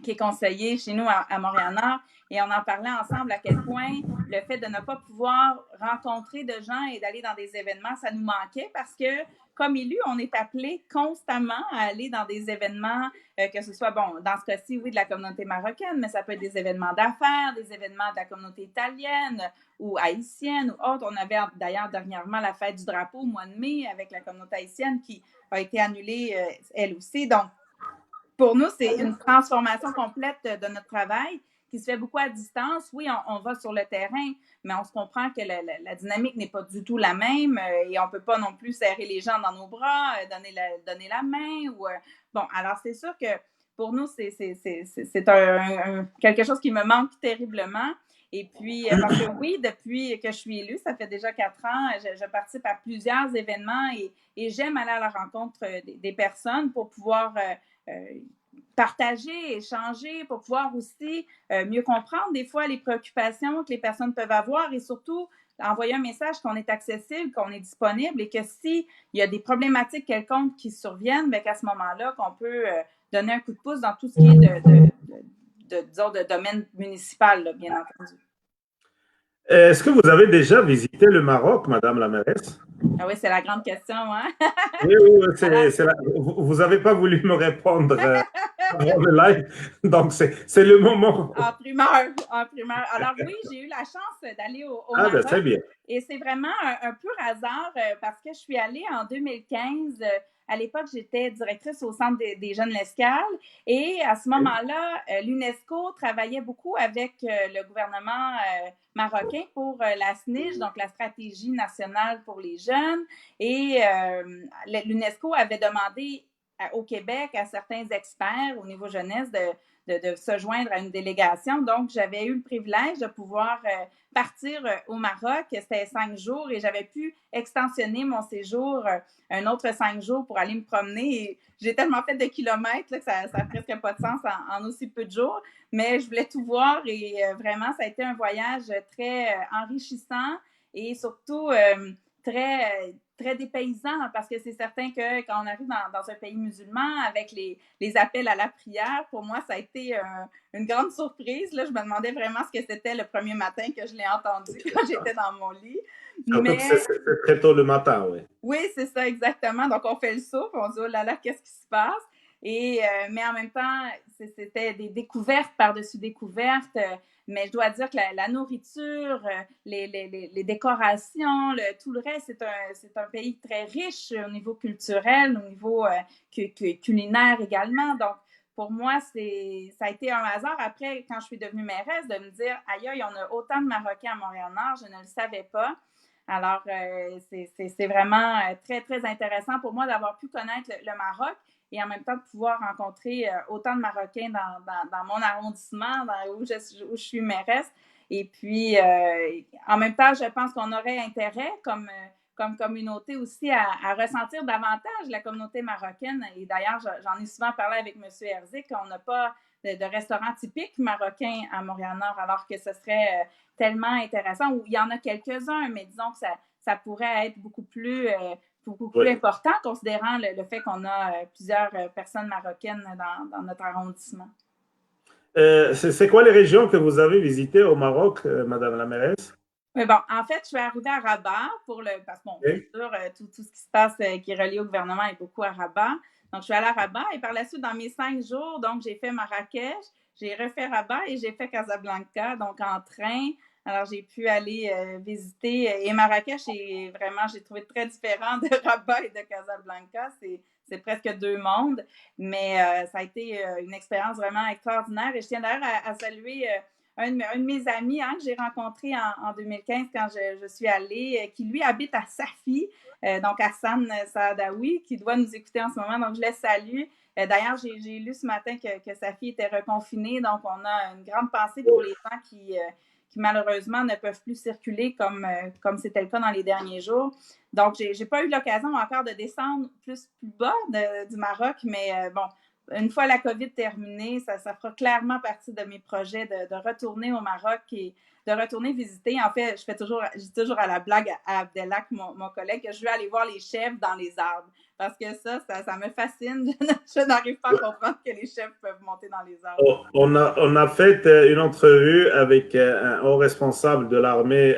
qui est conseiller chez nous à Montréal-Nord. Et on en parlait ensemble à quel point le fait de ne pas pouvoir rencontrer de gens et d'aller dans des événements, ça nous manquait parce que, comme élus, on est appelé constamment à aller dans des événements, que ce soit, bon, dans ce cas-ci, oui, de la communauté marocaine, mais ça peut être des événements d'affaires, des événements de la communauté italienne ou haïtienne ou autre. On avait d'ailleurs dernièrement la fête du drapeau au mois de mai avec la communauté haïtienne qui a été annulée, elle aussi. Donc, pour nous, c'est une transformation complète de notre travail qui se fait beaucoup à distance. Oui, on va sur le terrain, mais on se comprend que la dynamique n'est pas du tout la même et on ne peut pas non plus serrer les gens dans nos bras, donner la main. Bon, alors c'est sûr que pour nous, c'est quelque chose qui me manque terriblement. Et puis, parce que oui, depuis que je suis élue, ça fait déjà 4 ans, je participe à plusieurs événements et j'aime aller à la rencontre des personnes pour pouvoir partager, échanger, pour pouvoir aussi mieux comprendre des fois les préoccupations que les personnes peuvent avoir et surtout envoyer un message qu'on est accessible, qu'on est disponible et que s'il y a des problématiques quelconques qui surviennent, bien qu'à ce moment-là, qu'on peut donner un coup de pouce dans tout ce qui est disons, de domaine municipal, là, bien entendu. Est-ce que vous avez déjà visité le Maroc, Madame la mairesse? Ah oui, c'est la grande question, hein? Oui, oui, vous n'avez pas voulu me répondre avant le live, donc c'est le moment. En primeur, en primeur. Alors oui, j'ai eu la chance d'aller au Ah, ben, Maroc très bien. et c'est vraiment un pur hasard parce que je suis allée en 2015. À l'époque, j'étais directrice au Centre des jeunes L'Escale et à ce moment-là, l'UNESCO travaillait beaucoup avec le gouvernement marocain pour la SNIJ, donc la stratégie nationale pour les jeunes. Et l'UNESCO avait demandé au Québec à certains experts au niveau jeunesse de se joindre à une délégation. Donc, j'avais eu le privilège de pouvoir partir au Maroc. C'était 5 jours et j'avais pu extensionner mon séjour un autre 5 jours pour aller me promener. Et j'ai tellement fait de kilomètres là, que ça n'a presque pas de sens en aussi peu de jours. Mais je voulais tout voir et vraiment, ça a été un voyage très enrichissant et surtout très dépaysant parce que c'est certain que quand on arrive dans un pays musulman avec les appels à la prière, pour moi, ça a été une grande surprise. Là, je me demandais vraiment ce que c'était le premier matin que je l'ai entendu quand j'étais dans mon lit. Surtout que c'est très tôt le matin, oui. Oui, c'est ça, exactement. Donc, on fait le saut, puis on dit, oh là là, qu'est-ce qui se passe? Et, mais en même temps, c'était des découvertes par-dessus découvertes. Mais je dois dire que la nourriture, les décorations, tout le reste, c'est un pays très riche au niveau culturel, au niveau culinaire également. Donc, pour moi, ça a été un hasard. Après, quand je suis devenue mairesse, de me dire, aïe, aïe, on a autant de Marocains à Montréal-Nord, je ne le savais pas. Alors, c'est vraiment très, très intéressant pour moi d'avoir pu connaître le Maroc et en même temps de pouvoir rencontrer autant de Marocains dans mon arrondissement, où je suis mairesse. Et puis, en même temps, je pense qu'on aurait intérêt, comme communauté aussi, à ressentir davantage la communauté marocaine. Et d'ailleurs, j'en ai souvent parlé avec M. Herzik, qu'on n'a pas de restaurant typique marocain à Montréal-Nord, alors que ce serait tellement intéressant, où il y en a quelques-uns, mais disons que ça pourrait être beaucoup plus important, considérant le fait qu'on a plusieurs personnes marocaines dans notre arrondissement. C'est quoi les régions que vous avez visitées au Maroc, Madame la mairesse? Mais bon, en fait, je suis arrivée à Rabat parce que, bon, bien sûr, tout ce qui se passe qui est relié au gouvernement est beaucoup à Rabat. Donc, je suis allée à Rabat et par la suite, dans mes 5 jours, donc, j'ai fait Marrakech, j'ai refait Rabat et j'ai fait Casablanca, donc en train. Alors, j'ai pu aller visiter. Et Marrakech, j'ai trouvé très différent de Rabat et de Casablanca. C'est presque 2 mondes. Mais ça a été une expérience vraiment extraordinaire. Et je tiens d'ailleurs à saluer un de mes amis que j'ai rencontré en 2015 quand je suis allée, qui lui habite à Safi, donc Hassan Saadawi, qui doit nous écouter en ce moment. Donc, je le salue. D'ailleurs, j'ai lu ce matin que Safi était reconfinée. Donc, on a une grande pensée pour les gens qui malheureusement ne peuvent plus circuler comme c'était le cas dans les derniers jours. Donc, j'ai pas eu l'occasion encore de descendre plus bas du Maroc, mais bon, une fois la COVID terminée, ça fera clairement partie de mes projets de retourner au Maroc et de retourner visiter. En fait, je dis toujours à la blague à Abdelak, mon collègue, que je veux aller voir les chèvres dans les arbres. Parce que ça me fascine. Je n'arrive pas à comprendre que les chèvres peuvent monter dans les arbres. On a fait une entrevue avec un haut responsable de l'armée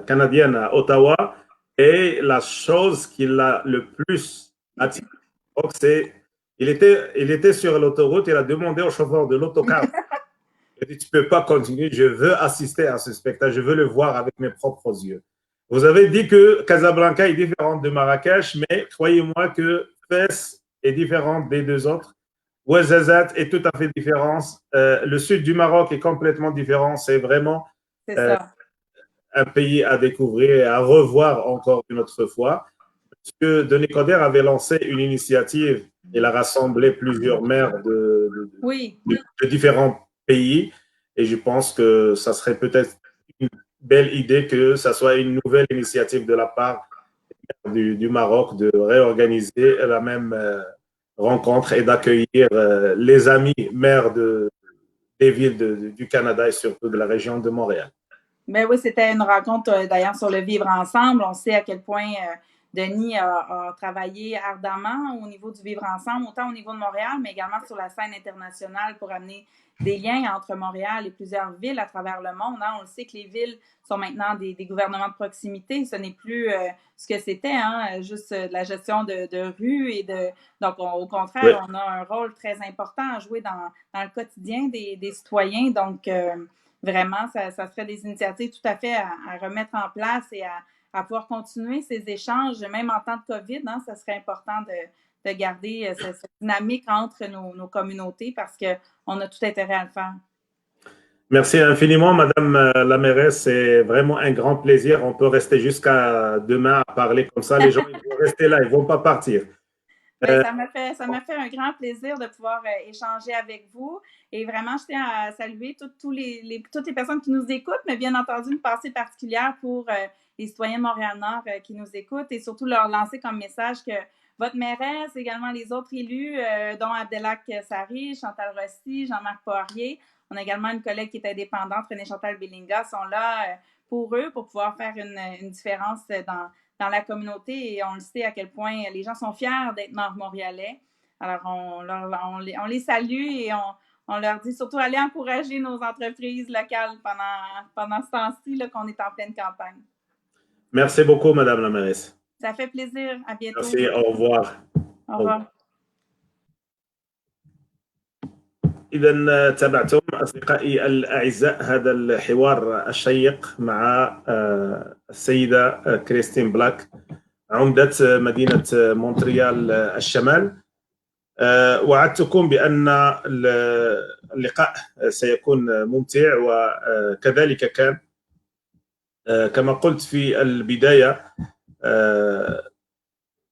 canadienne à Ottawa et la chose qui l'a le plus attiré, c'est il était sur l'autoroute, il a demandé au chauffeur de l'autocar, il a dit, tu ne peux pas continuer, je veux assister à ce spectacle, je veux le voir avec mes propres yeux. Vous avez dit que Casablanca est différente de Marrakech, mais croyez-moi que Fès est différente des 2 autres. Ouazzazate est tout à fait différent. Le sud du Maroc est complètement différent. C'est vraiment un pays à découvrir et à revoir encore une autre fois. Parce que Denis Coderre avait lancé une initiative. Il a rassemblé plusieurs maires de différents pays. Et je pense que ça serait peut-être une belle idée que ça soit une nouvelle initiative de la part du Maroc de réorganiser la même rencontre et d'accueillir les amis maires des villes du Canada et surtout de la région de Montréal. Ben oui, c'était une rencontre d'ailleurs sur le vivre ensemble. On sait à quel point Denis a travaillé ardemment au niveau du vivre ensemble, autant au niveau de Montréal, mais également sur la scène internationale pour amener des liens entre Montréal et plusieurs villes à travers le monde. Hein. On le sait que les villes sont maintenant des gouvernements de proximité. Ce n'est plus ce que c'était, hein, juste de la gestion de rue et de. Donc, au contraire, on a un rôle très important à jouer dans le quotidien des citoyens. Donc, vraiment, ça serait des initiatives tout à fait à remettre en place et à pouvoir continuer ces échanges, même en temps de COVID. Hein, ça serait important de garder cette dynamique entre nos communautés parce qu'on a tout intérêt à le faire. Merci infiniment, Madame la mairesse. C'est vraiment un grand plaisir. On peut rester jusqu'à demain à parler comme ça. Les gens ils vont rester là, ils ne vont pas partir. Ben, ça m'a fait un grand plaisir de pouvoir échanger avec vous. Et vraiment, je tiens à saluer toutes les personnes qui nous écoutent, mais bien entendu, une pensée particulière pour les citoyens de Montréal-Nord qui nous écoutent et surtout leur lancer comme message que votre mairesse, également les autres élus, dont Abdelak Sari, Chantal Rossi, Jean-Marc Poirier, on a également une collègue qui est indépendante, René-Chantal Belinga, sont là pour eux, pour pouvoir faire une différence dans la communauté et on le sait à quel point les gens sont fiers d'être nord-montréalais. Alors, on les salue et on leur dit surtout allez encourager nos entreprises locales pendant ce temps-ci qu'on est en pleine campagne. Merci beaucoup, Madame la mairesse. Ça fait plaisir. À bientôt. Merci. Au revoir. Au revoir. إذا تابعتم أصدقائي الأعزاء هذا الحوار الشيق مع السيدة كريستين بلاك عمدة مدينة مونتريال الشمال. وعدتكم بأن اللقاء سيكون ممتع وكذلك كان. كما قلت في البداية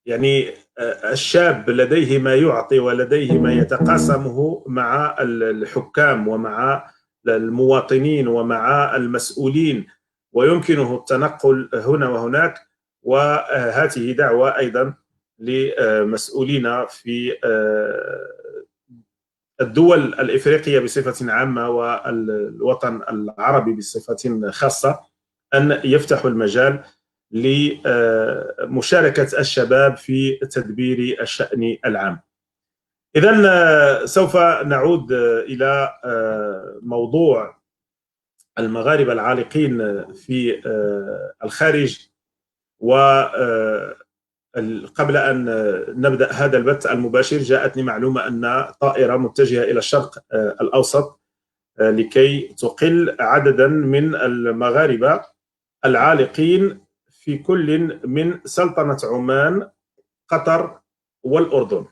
يعني الشاب لديه ما يعطي ولديه ما يتقاسمه مع الحكام ومع المواطنين ومع المسؤولين ويمكنه التنقل هنا وهناك. وهذه دعوة أيضا لمسؤولين في الدول الإفريقية بصفة عامة والوطن العربي بصفة خاصة أن يفتحوا المجال لمشاركة الشباب في تدبير الشأن العام. إذن سوف نعود إلى موضوع المغاربة العالقين في الخارج. وقبل أن نبدأ هذا البث المباشر جاءتني معلومة أن طائرة متجهة إلى الشرق الأوسط لكي تقل عددا من المغاربة العالقين في كل من سلطنة عمان، قطر والأردن.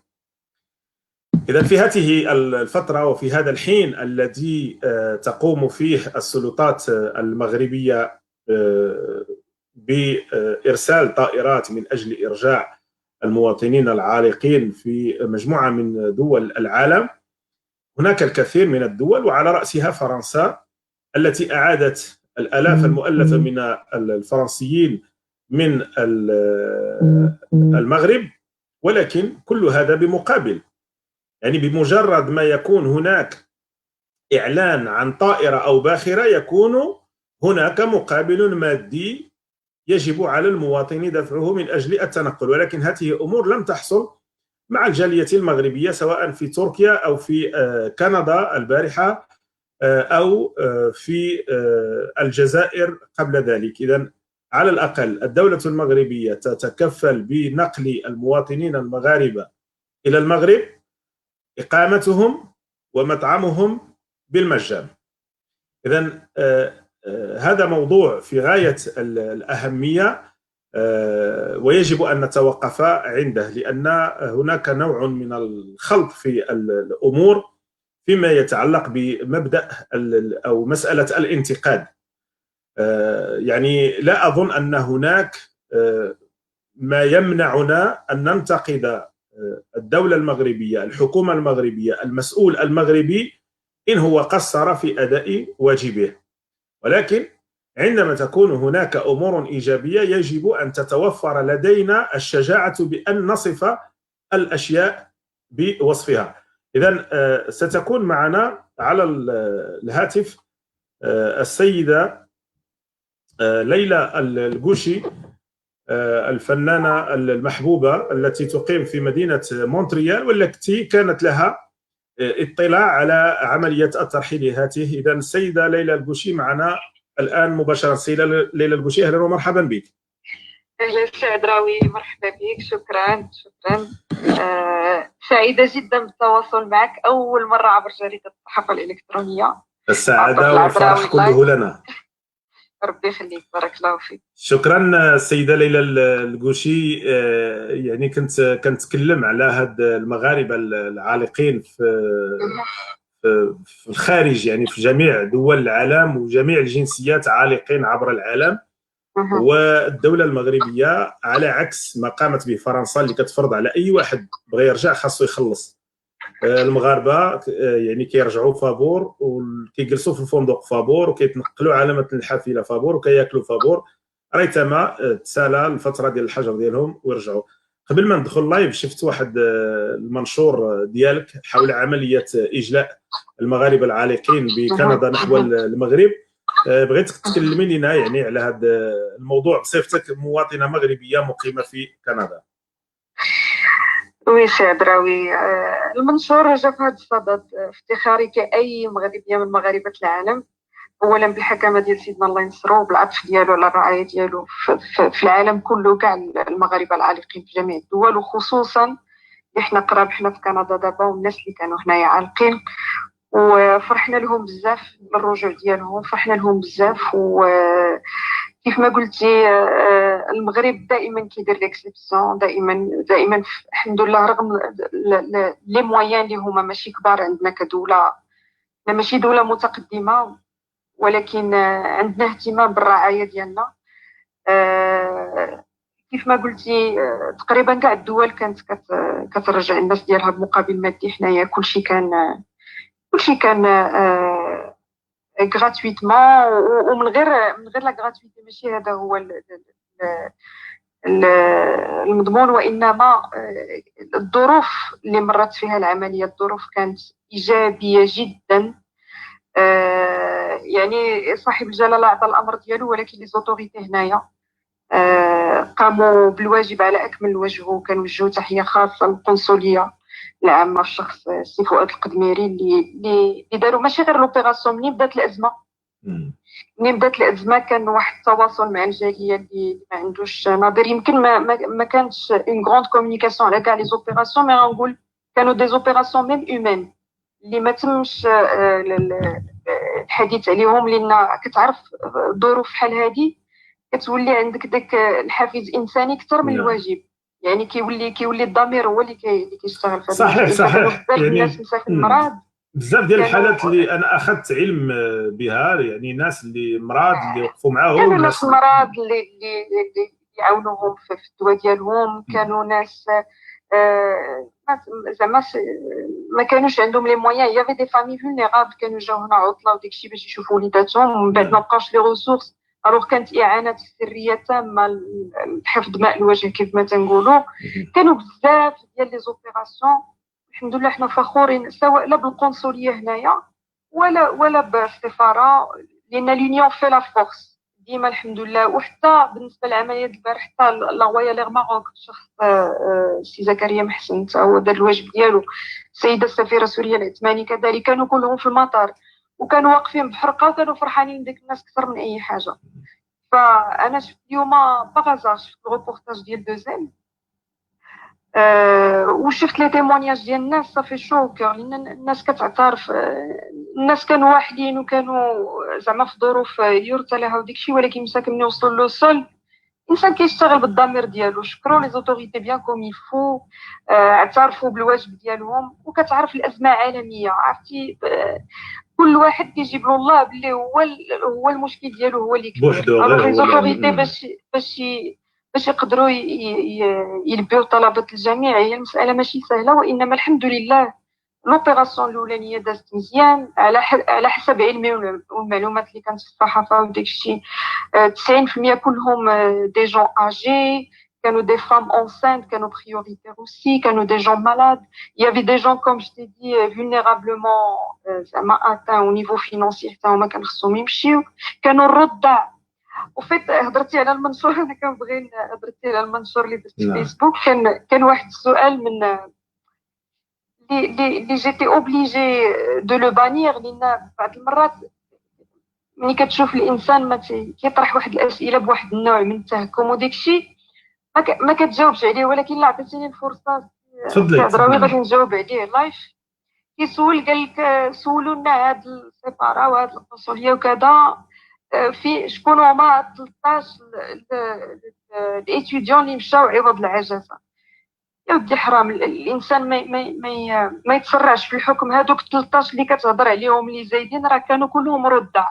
إذا في هذه الفترة وفي هذا الحين الذي تقوم فيه السلطات المغربية بإرسال طائرات من أجل إرجاع المواطنين العالقين في مجموعة من دول العالم، هناك الكثير من الدول وعلى رأسها فرنسا التي أعادت الآلاف المؤلفة من الفرنسيين من المغرب، ولكن كل هذا بمقابل. يعني بمجرد ما يكون هناك إعلان عن طائرة أو باخرة يكون هناك مقابل مادي يجب على المواطن دفعه من أجل التنقل. ولكن هذه أمور لم تحصل مع الجالية المغربية سواء في تركيا أو في كندا البارحة أو في الجزائر قبل ذلك. إذن على الأقل الدولة المغربية تتكفل بنقل المواطنين المغاربة إلى المغرب، إقامتهم ومطعمهم بالمجان. إذن هذا موضوع في غاية الأهمية. ويجب أن نتوقف عنده، لأن هناك نوع من الخلط في الأمور فيما يتعلق بمبدأ أو مسألة الانتقاد. يعني لا أظن أن هناك ما يمنعنا أن ننتقد الدولة المغربية، الحكومة المغربية، المسؤول المغربي إن هو قصر في أداء واجبه. ولكن عندما تكون هناك أمور إيجابية يجب أن تتوفر لدينا الشجاعة بأن نصف الأشياء بوصفها. إذن ستكون معنا على الهاتف السيدة ليلى القوشي، الفنانة المحبوبة التي تقيم في مدينة مونتريال، والتي كانت لها اطلاع على عملية الترحيل هاته. إذن السيدة ليلى القوشي معنا الآن مباشرة. السيدة ليلى القوشي، أهلا ومرحبا بك. أهلا سعد راوي، مرحبا بك. شكرا. سعيدة جدا بالتواصل معك، أول مرة عبر جريدة الصحافة الإلكترونية. السعادة والفرح كله لنا. ربي يخليك، بارك الله فيك. شكرا السيدة ليلى القوشي. يعني كنتكلم على هاد المغاربة العالقين في الخارج، يعني في جميع دول العالم وجميع الجنسيات عالقين عبر العالم. والدولة المغربية على عكس ما قامت به فرنسا اللي كتفرض على أي واحد بغى يرجع خاصو يخلص. المغاربة يعني كيرجعوا فابور وكيجلسوا في الفندق فابور وكيتنقلوا على الحافلة فابور وكياكلوا فابور ريتما تسالى الفترة ديال الحجر ديالهم ويرجعوا. قبل ما ندخل لايف شفت واحد المنشور ديالك حول عملية إجلاء المغاربة العالقين بكندا نحو المغرب. بغيتك تكلمي لنا يعني على هذا الموضوع بصفتك مواطنة مغربية مقيمة في كندا. وي سعد راوي، المنشور جا في هذا الصدد افتخاري كأي مغربية من مغاربة العالم، اولا بالحكمه ديال سيدنا الله ينصرو وبالعطف ديالو على الرعايه ديالو في العالم كله، كاع المغاربه العالقين في جميع الدول، وخصوصا احنا قراب، حنا في كندا دابا، والناس اللي كانوا هنايا عالقين، وفرحنا لهم بزاف بالرجوع ديالهم، فرحنا لهم بزاف. وكيف ما قلتي المغرب دائما كيدير ليكسيبسيون، دائما الحمد لله، رغم لي مويان اللي هما ماشي كبار عندنا كدوله، ماشي دوله متقدمه، ولكن عندنا اهتمام بالرعايه ديالنا. كيف ما قلتي تقريبا كاع الدول كانت كترجع الناس ديالها بمقابل مادي. حنايا كلشي كان غراتويتمون، ومن غير لا غراتويتي. ماشي هذا هو المضمون، وانما الظروف اللي مرت فيها العمليه، الظروف كانت ايجابيه جدا. يعني صاحب الجلاله عطى الامر ديالو، ولكن لي زوتوريتي هنايا قاموا بالواجب على اكمل الوجه، وكنوجهوا تحيه خاصه للقنصليه العامه في شخص السي فؤاد القدميري اللي داروا ماشي غير لوبيراسيون. منين بدات الازمه كان واحد التواصل مع الجاليه اللي ما عندوش نظير. يمكن ما كانتش اون غروند كومونيكاسيون على كاع لي زوبيراسيون، مي غنقول كانوا دي زوبيراسيون ميم هيومان اللي ما تمش الحديث عليهم، لان كتعرف ظروف بحال هذه كتولي عندك داك الحافز انساني اكثر من الواجب. يعني كيولي الضمير هو اللي كيشتغل في هذا. صحيح يعني الناس مساكن المرض بزاف ديال الحالات اللي انا اخذت علم بها، يعني ناس اللي مرض اللي وقفوا معاهم، كانوا ناس مرض اللي يعاونوهم في الدواء ديالهم، كانوا ناس زعما ما كانوش عندهم لي مويان. يافي دي فامي فولنيرابل كانوا جاو هنا عطله وداكشي باش يشوفوا وليداتهم، ومن بعد ما بقاوش لي ريسورس. الوغ كانت اعانات سريه تامه لحفظ ماء الوجه كيف ما تنقولوا. كانوا بزاف ديال لي زوبيراسيون. الحمد لله حنا فخورين، سواء لا بالقنصليه هنايا ولا بالسفاره، لان لونيون في لا فورس ديما الحمد لله. وحتى بالنسبه للعمليه البارح، حتى لاغويالير ماروك شخص سي زكريا محسن هو دار الواجب ديالو، السيده السفيره سوريا العثماني كذلك، كانوا كلهم في المطار وكانوا واقفين بحرقه، وكانوا فرحانين ديك الناس اكثر من اي حاجه. فانا شفت اليوم باغازار شفت الروبورتاج ديال دوزيم، وشفت لي تيمونياج ديال الناس، صافي شو كور، لان الناس كتعترف. الناس كانوا واحدين وكانوا زعما في ظروف يرثى لها وداكشي، ولكن مساكن ملي وصلوا لو سول الانسان كيشتغل بالضمير ديالو. شكروا لي زوتوريتي بيان كوم يفو، اعترفوا بالواجب ديالهم، وكتعرف الازمه عالميه. عرفتي كل واحد كيجيب له الله باللي هو المشكل ديالو هو اللي كبير. بوحدو غير الوغ لي هو زوتوريتي باش يقدروا يلبيو طلبات الجميع. هي المساله ماشي سهله، وانما الحمد لله لوبيراسيون الاولانيه دازت مزيان على حسب علمي والمعلومات اللي كانت في الصحافه وداك الشيء. 90% كلهم دي جون اجي، كانوا دي فام اونسانت، كانوا prioritaires aussi, كانوا دي جون malades. Il y avait des gens comme je t'ai dit vulnérablement زعما atteints au niveau financier حتى هما كان خصهم يمشيو. كانوا الرضع. وفيت هضرتي على المنشور، انا كنبغي هضرتي على المنشور اللي درت في فيسبوك. كان واحد السؤال من اللي جيتي اوبليجي دو لو بانير، لان بعض المرات ملي كتشوف الانسان ما كيطرح واحد الاسئله بواحد النوع من التهكم وداك الشيء ما كتجاوبش عليه. ولكن لا عطيتيني الفرصه تفضلي كهضراوي غادي نجاوب عليه لايف. كيسول قال لك سولونا هاد السيبارا وهاد القنصليه وكذا في شكون هما 13 الاتيديون اللي مشاو عوض العجزه. يا ودي حرام الانسان ما يتسرعش في الحكم. هادوك 13 اللي كتهضر عليهم اللي زايدين راه كانوا كلهم رضع،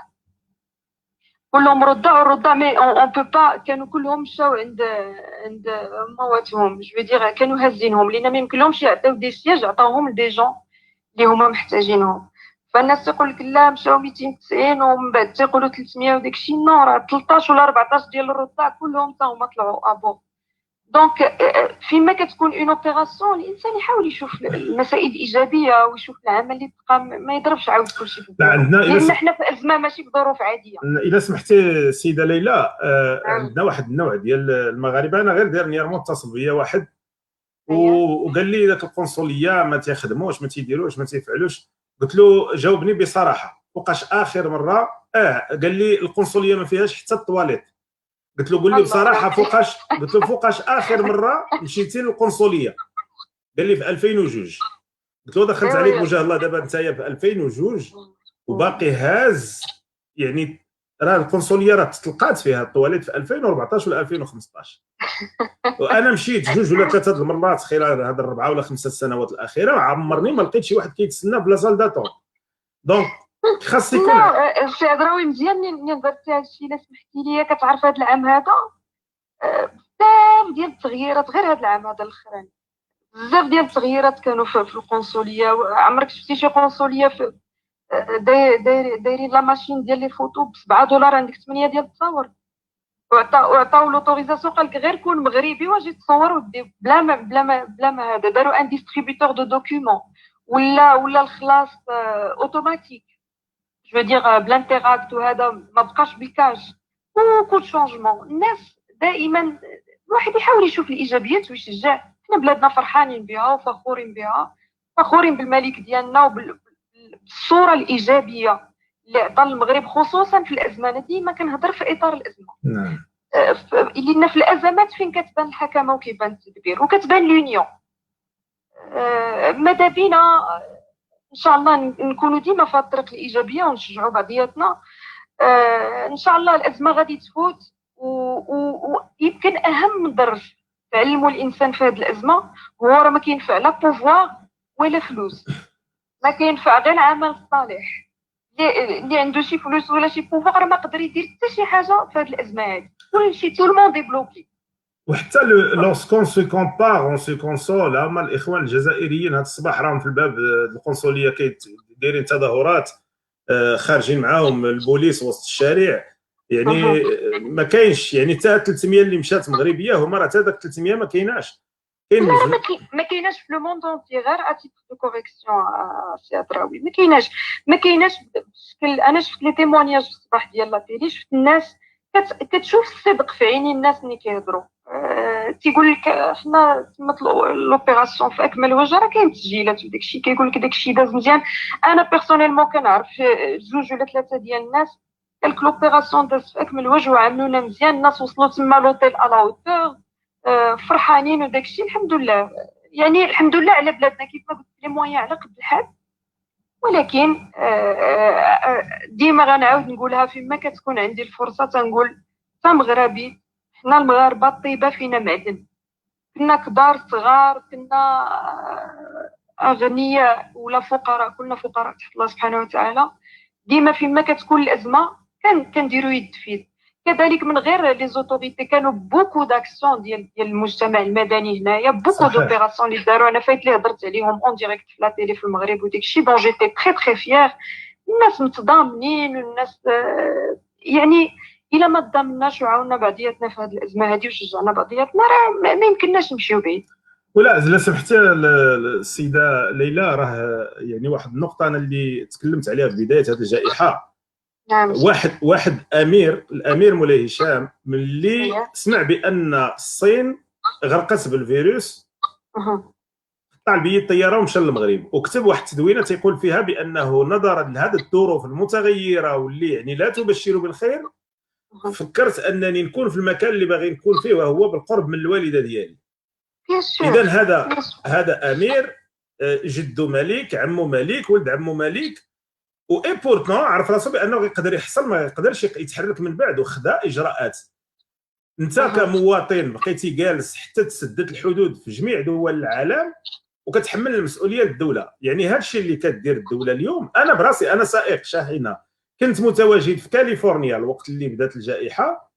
والرضع مي اون بو با. كانوا كلهم مشاو عند مواتهم، جو دير كانوا هازينهم، لان ما يمكنلهمش يعطيو دي سياج، عطاوهم لدي جون اللي هما محتاجينهم. فالناس تقول لك لا مشاو 290 ومن بعد تيقولوا 300 وداك الشيء. نو، راه 13 ولا 14 ديال الرضع كلهم تا هما طلعوا ابو. دونك فيما كتكون اون اوبيراسيون الانسان يحاول يشوف المسائل الايجابيه ويشوف العمل اللي بقى، ما يضربش عاود كلشي في لا عندنا لان حنا في ازمه ماشي في ظروف عاديه. الا سمحتي سيده ليلى، عندنا واحد النوع ديال المغاربه. انا غير ديرنييرمون اتصل بيا واحد وقال لي ذاك القنصليه ما تيخدموش، ما تيديروش، ما تيفعلوش. قلت له جاوبني بصراحه، فوقاش اخر مره قال لي القنصليه ما فيهاش حتى الطواليت. قلت له قول لي بصراحه فوقاش. قلت له فوقاش اخر مره مشيتي للقنصليه؟ قال لي في 2002. قلت له دخلت عليك وجه الله دابا نتايا في 2002 وباقي هاز. يعني راه القنصليه راه تلقات فيها الطواليت في 2014 ولا 2015 وانا مشيت 2 ولا 3 المرات خلال هاد 4 ولا 5 سنوات الاخيره، عمرني ما لقيت شي واحد كيتسنى بلا سال داتون. دونك خاص يكون لا سي هضراوي مزيان ملي درتي هادشي. الا سمحتي لي كتعرف هاد العام هذا بزاف ديال التغييرات، غير هاد العام هذا الاخراني بزاف ديال التغييرات كانوا في القنصليه. عمرك شفتي شي قنصليه في دايرين لا ماشين ديال لي فوتو ب $7 عندك 8 ديال التصاور، وعطاو لوتوريزاسيون. قال لك غير كون مغربي واجي تصور ودي بلا ما هذا. داروا ان ديستريبيوتور دو دوكيومون ولا الخلاص اوتوماتيك، جو دير بلانتيراكت. وهذا ما بقاش بالكاج وكل شونجمون. الناس دائما الواحد يحاول يشوف الايجابيات ويشجع. حنا بلادنا فرحانين بها وفخورين بها، فخورين بالملك ديالنا وبالصوره الايجابيه اللي عطى المغرب، خصوصا في الازمه. ديما كنهضر في اطار الازمه. نعم. لان في الازمات فين كتبان الحكمه وكيبان التدبير وكتبان لونيون. ماذا بينا ان شاء الله نكونوا ديما في الطريق الايجابيه ونشجعوا بعضياتنا. ان شاء الله الازمه غادي تفوت. ويمكن اهم درس تعلموا الانسان في هذه الازمه هو راه ما كينفع لا بوفوار ولا فلوس. ما كينفع غير العمل الصالح. اللي عنده شي فلوس ولا شي بوفوار ما قدر يدير حتى شي حاجه في هذه الازمه هذه. كلشي تو الموند بلوكي. وحتى لونسكون سو كومبار اون سو كونسول، هما الاخوان الجزائريين هذا الصباح راهم في الباب القنصليه دايرين تظاهرات، خارجين معاهم البوليس وسط الشارع. يعني ما كاينش يعني حتى 300 اللي مشات مغربيه هما راه حتى داك 300 ما كايناش. كاين ما كايناش في لو موند اونتي. غير اتيتر دو كوريكسيون سي هضراوي ما كايناش بشكل. انا شفت لي تيمونياج في الصباح ديال لا تيلي، شفت الناس كتشوف الصدق في عين الناس ملي كيهضروا. تيقول لك حنا تمت لوبيراسيون في اكمل وجه، راه كاين تسجيلات وداك الشيء كيقول لك داك الشيء داز مزيان. انا بيرسونيلمون كنعرف 2 ولا 3 ديال الناس قال لك لوبيراسيون داز في اكمل وجه وعملونا مزيان. الناس وصلوا تما لوطيل على هوتور فرحانين وداك الشيء. الحمد لله. يعني الحمد لله على بلادنا كيف ما قلت لي مويا على قد الحال. ولكن ديما غنعاود نقولها فيما كتكون عندي الفرصه تنقول تا مغربي حنا المغاربه الطيبه فينا معدن، كنا كبار صغار، كنا اغنياء ولا فقراء، كلنا فقراء تحت الله سبحانه وتعالى. ديما فيما كتكون الازمه كنديروا يد في يد. كذلك من غير لي زوتوريتي كانوا بوكو داكسيون ديال المجتمع المدني هنايا، بوكو صحيح. دوبيراسيون اللي داروا. انا فايت لي هضرت عليهم اون ديريكت في لا تيلي في المغرب، وداك الشيء دون جيتي تري فيير. الناس متضامنين، والناس يعني الا ما تضامناش وعاوننا بعضياتنا في هذه الازمه هذه وشجعنا بعضياتنا، راه ما يمكنناش نمشيو بعيد. ولا لا سمحتي السيده ليلى، راه يعني واحد النقطه انا اللي تكلمت عليها في بدايه هذه الجائحه. نعم. واحد الامير مولاي هشام ملي سمع بان الصين غرقت بالفيروس طلع بيه الطياره ومشى للمغرب، وكتب واحد التدوينه تيقول فيها بانه نظرا لهذه الظروف المتغيره واللي يعني لا تبشر بالخير، فكرت انني نكون في المكان اللي باغي نكون فيه، وهو بالقرب من الوالده ديالي. اذا هذا امير، جدو ملك، عمو ملك، ولد عمو ملك، واي بورتون عرف راسو بانه يقدر يحصل، ما يقدرش يتحرك من بعد، وخدا اجراءات. انت كمواطن بقيتي جالس حتى تسدت الحدود في جميع دول العالم وكتحمل المسؤوليه للدوله. يعني هذا الشيء اللي كدير الدوله اليوم. انا براسي انا سائق شاحنه، كنت متواجد في كاليفورنيا الوقت اللي بدات الجائحه،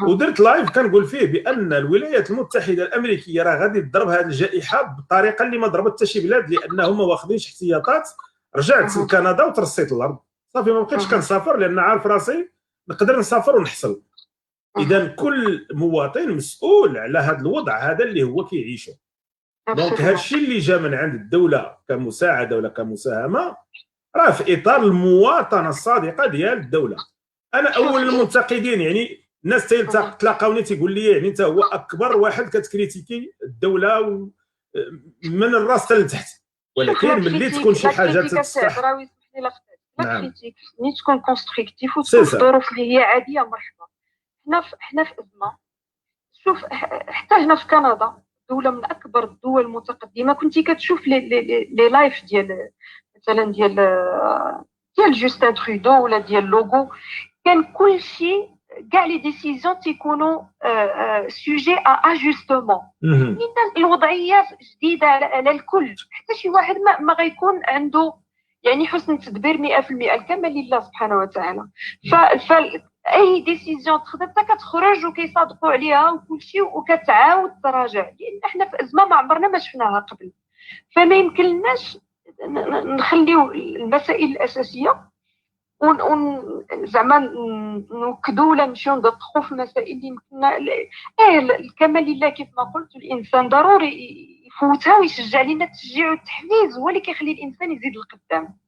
ودرت لايف كنقول فيه بان الولايات المتحده الامريكيه راه غادي تضرب هذه الجائحه بالطريقه اللي ما ضربت حتى شي بلاد، لانهم ما واخدينش احتياطات. رجعت لكندا وترصيت الارض، صافي ما بقيتش كنسافر، لان عارف راسي نقدر نسافر ونحصل. اذا كل مواطن مسؤول على هذا الوضع هذا اللي هو كيعيشه. دونك هذا الشيء اللي جا من عند الدوله كمساعده ولا كمساهمه راه في اطار المواطنه الصادقه ديال الدوله. انا اول المنتقدين، يعني الناس تلاقاوني تيقول لي يعني انت هو اكبر واحد كتكريتيكي الدوله من الراس حتى لتحت، ولكن ملي تكون شي حاجه تتصح ملي تكون كونستركتيف وتكون في ظروف اللي هي عاديه مرحبا. حنا في ازمه. شوف حتى هنا في كندا، دوله من اكبر الدول المتقدمه، كنتي كتشوف لي لايف ديال مثلا ديال جوستن ترودو ولا ديال لوغو، كان كل شيء كاع لي ديسيزيون تيكونوا سوجي ا اجوستمون. الوضعيات جديده على الكل، حتى شي واحد ما غيكون عنده يعني حسن تدبير 100%، الكمال لله سبحانه وتعالى. ف اي ديسيزيون تخدم حتى كتخرج وكيصادقوا عليها وكل شيء، وكتعاود تراجع، لان احنا في ازمه ما عمرنا ما شفناها قبل. فما يمكنناش نخليو المسائل الاساسيه زعما نوكدوا ولا نمشيو ندققوا في المسائل اللي يمكننا. الكمال لله كيف ما قلت، الانسان ضروري يفوتها ويشجع لنا التشجيع والتحفيز، هو اللي كيخلي الانسان يزيد لقدام.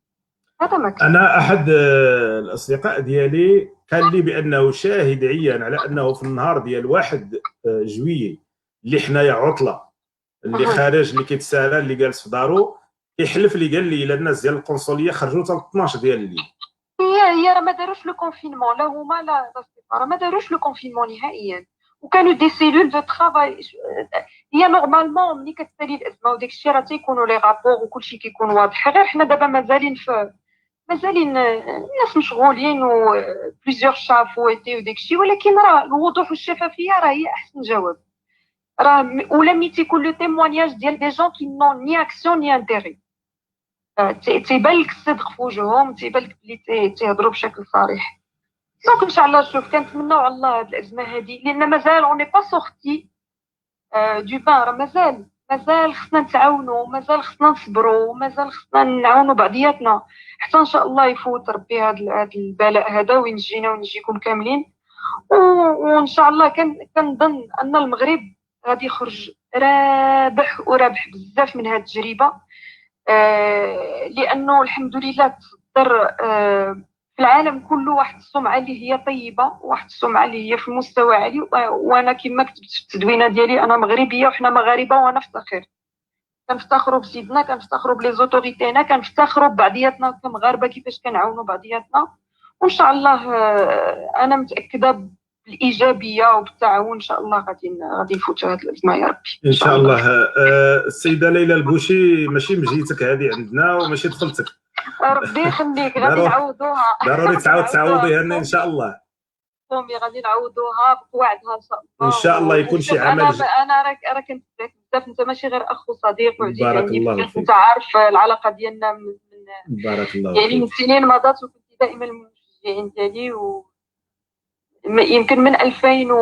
هذا ما كان. انا احد الاصدقاء ديالي قال لي بانه شاهد عيان على انه في النهار ديال 1 جويي اللي حنايا عطله، اللي خارج، اللي كيتسالى، اللي جالس في دارو، كيحلف لي قال لي الا الناس ديال القنصليه خرجوا حتى 12 ديال الليل. هي راه ما داروش لو كونفينمون، لا هما لا راه ما داروش لو كونفينمون نهائيا، وكانوا دي سيلول دو ترافاي. هي نورمالمون ملي كتسالي الازمه وداك الشيء راه تيكونوا لي رابور وكلشي كيكون واضح. غير حنا دابا مازالين الناس مشغولين و بليزيور شافويتي وداك الشيء، ولكن راه الوضوح والشفافيه راه هي احسن جواب. راه ولا ملي تيكون لو تيموانياج ديال دي جون كي نون ني اكسيون ني انتيري، تيبان لك الصدق في وجههم، تيبان لك بلي تيهضروا بشكل صريح. دونك ان شاء الله شوف كنتمناو على الله هاد الازمه هادي، لان مازال اون ني با سورتي دو بان. راه مازال خصنا نتعاونوا، مازال خصنا نصبروا، مازال خصنا نعاونوا بعضياتنا حتى ان شاء الله يفوت ربي هذا البلاء هذا وينجينا ونجيكم كاملين. وان شاء الله كنظن ان المغرب غادي يخرج رابح ورابح بزاف من هذه التجربه، لانه الحمد لله تصدر في العالم كله واحد السمعه اللي هي طيبه، واحد السمعه اللي هي في المستوى عالي. وانا كما كتبت في التدوينه ديالي انا مغربيه وحنا مغاربه ونفتخر، كنفتخروا بسيدنا، كنفتخروا بلي زوتوريتينا، كنفتخروا ببعضياتنا كمغاربه كيفاش كنعاونوا بعضياتنا. وان شاء الله انا متاكده بالايجابيه وبالتعاون ان شاء الله غادي نفوتوا هذه الازمه يا ربي ان شاء الله. السيده ليلى البوشي، ماشي مجيتك هذه عندنا وماشي دخلتك، ربي يخليك، غادي نعوضوها، ضروري تعاود تعوضيها لنا ان شاء الله. قومي غادي نعوضوها بقواعدها ان شاء الله. ان شاء الله يكون شي عمل. انا راك كنتبعك بزاف، انت ماشي غير اخ وصديق وعزيز بارك عندي الله بزاف، فيك. انت عارف العلاقه ديالنا من بارك الله يعني من فيك. سنين مضات، وكنت دائما من المشجعين ديالي، يمكن من 2000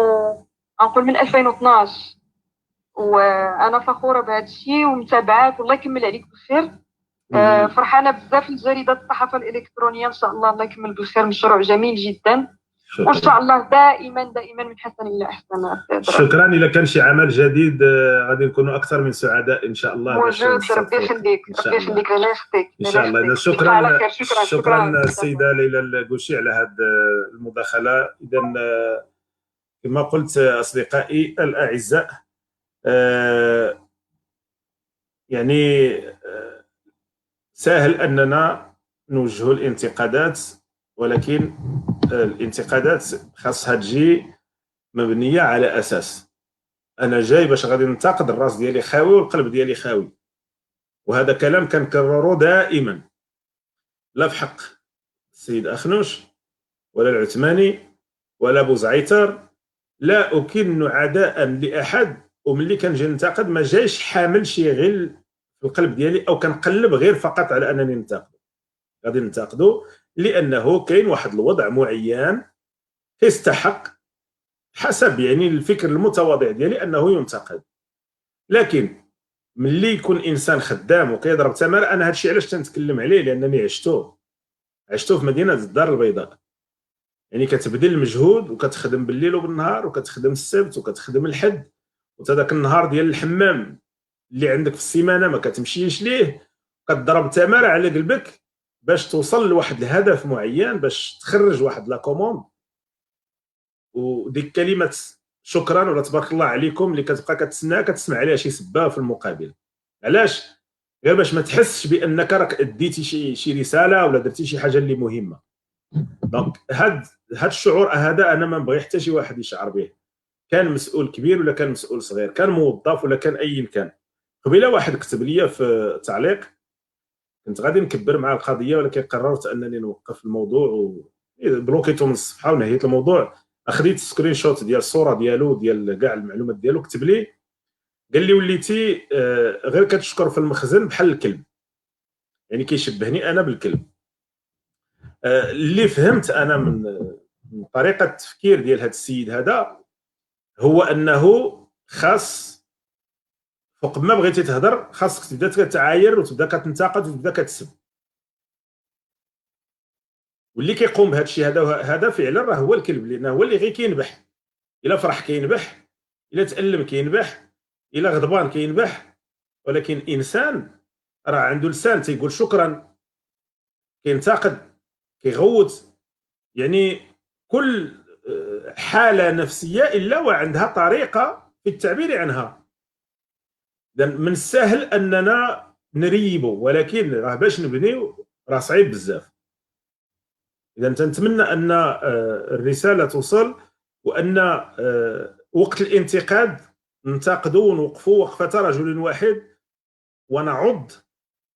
غنقول من 2012 وانا فخوره بهذا الشيء ومتابعاك، والله يكمل عليك بالخير. فرحانه بزاف لجريده الصحافه الالكترونيه، ان شاء الله الله يكمل بالخير، مشروع جميل جدا، وان شاء الله دائما من حسن الى احسن. شكرا. الا كان شي عمل جديد غادي نكونوا اكثر من سعداء ان شاء الله. موجود، ربي يخليك ربي يخليك، الله يخليك ان شاء الله. شكرا السيده ليلى القوشي على هذه المداخله. اذا كما قلت اصدقائي الاعزاء، يعني سهل اننا نوجه الانتقادات، ولكن الانتقادات خاصها تجي مبنيه على اساس انا جاي باش غادي ننتقد، الراس ديالي خاوي والقلب ديالي خاوي. وهذا كلام كنكرره دائما، لا في حق السيد اخنوش ولا العثماني ولا بوزعيتر، لا اكن عداء لاحد، وملي كنجي ننتقد ما جايش حامل شي غل في القلب ديالي او كنقلب غير فقط على انني ننتقد. غادي ننتقدو لانه كاين واحد الوضع معين يستحق حسب يعني الفكر المتواضع ديالي انه ينتقد. لكن ملي يكون انسان خدام وكيضرب تمر، انا هادشي علاش تنتكلم عليه لانني عشتوه في مدينه الدار البيضاء. يعني كتبذل المجهود وكتخدم بالليل وبالنهار، وكتخدم السبت وكتخدم الحد، وتداك النهار ديال الحمام اللي عندك في السيمانه ما كتمشيش ليه، كتضرب تمر على قلبك باش توصل لواحد الهدف معين، باش تخرج واحد لا كوموند. وديك كلمه شكرا ولا تبارك الله عليكم اللي كتبقى كتسمع عليها شي سبه في المقابل. علاش؟ غير باش ما تحسش بانك راك اديتي شي رساله ولا درتي شي حاجه اللي مهمه. دونك هاد الشعور هذا انا ما نبغي حتى شي واحد يشعر به، كان مسؤول كبير ولا كان مسؤول صغير، كان موظف ولا كان اي كان. قبيله واحد كتب لي في تعليق، كنت غادي نكبر مع القضيه ولكن قررت انني نوقف الموضوع وبلوكيتو من الصفحه ونهيت الموضوع. اخذت سكرين شوت ديال الصوره ديالو ديال كاع المعلومات ديالو، كتب لي قال لي وليتي غير كتشكر في المخزن بحال الكلب، يعني كيشبهني انا بالكلب. اللي فهمت انا من طريقه التفكير ديال هذا السيد هذا هو انه خاص فوق ما بغيتي تهضر خاصك تبدا كتعاير وتبدا كتنتقد وتبدا كتسب. واللي كيقوم بهذا الشيء هذا فعلا راه هو الكلب، لانه هو اللي غير كينبح. الا فرح كينبح، الا تألم كينبح، الا غضبان كينبح. ولكن انسان راه عنده لسان تيقول شكرا، كينتقد، كيغوت. يعني كل حاله نفسيه الا وعندها طريقه في التعبير عنها. اذا من السهل اننا نريبو، ولكن راه باش نبنيو راه صعيب بزاف. اذا نتمنى ان الرساله توصل، وان وقت الانتقاد ننتقدوا ونوقفوا وقفه رجل واحد ونعض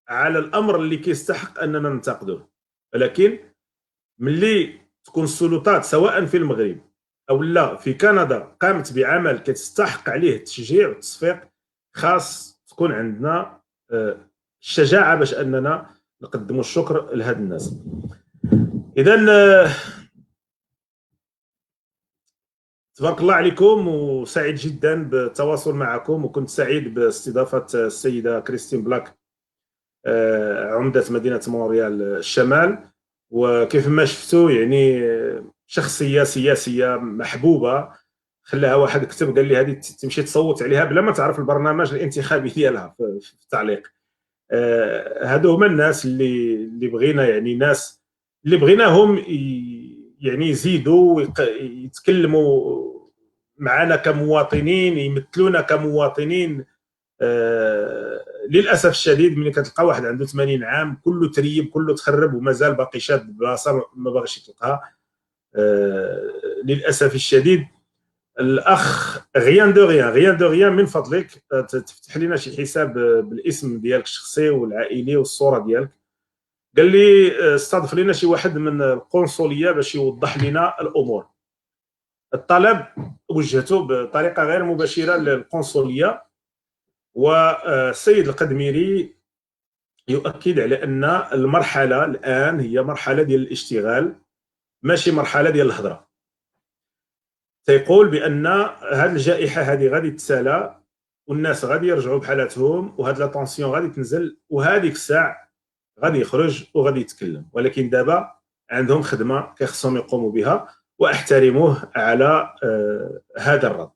على الامر اللي كيستحق اننا ننتقدوه. ولكن ملي تكون السلطات سواء في المغرب او لا في كندا قامت بعمل كتستحق عليه التشجيع والتصفيق، خاص تكون عندنا الشجاعه باش اننا نقدموا الشكر لهاد الناس. اذا تبارك الله عليكم، وسعيد جدا بالتواصل معكم، وكنت سعيد باستضافه السيده كريستين بلاك عمده مدينه مونريال الشمال. وكيف ما شفتوا يعني شخصيه سياسيه محبوبه، خلاها واحد كتب قال لي هذه تمشي تصوت عليها بلا ما تعرف البرنامج الانتخابي ديالها في التعليق. هادو هما الناس اللي بغينا، يعني ناس اللي بغيناهم يعني يزيدوا يتكلموا معنا كمواطنين، يمثلونا كمواطنين. للاسف الشديد ملي كتلقى واحد عنده 80 عام كله تريب كله تخرب ومازال باقي شاد بلاصه ما باغيش يطلقها. للاسف الشديد. الاخ غيان دو غيان من فضلك تفتح لنا شي حساب بالاسم ديالك الشخصي والعائلي والصوره ديالك. قال لي استضف لنا شي واحد من القنصليه باش يوضح لنا الامور. الطلب وجهته بطريقه غير مباشره للقنصليه، والسيد القدميري يؤكد على ان المرحله الان هي مرحله ديال الاشتغال ماشي مرحله ديال الهضره. تيقول بان هذه الجائحه هذه غادي تسالى والناس غادي يرجعوا بحالاتهم وهاد لا طونسيون غادي تنزل وهذيك الساعه غادي يخرج وغادي يتكلم، ولكن دابا عندهم خدمه كيخصهم يقوموا بها واحترموه على هذا الرد.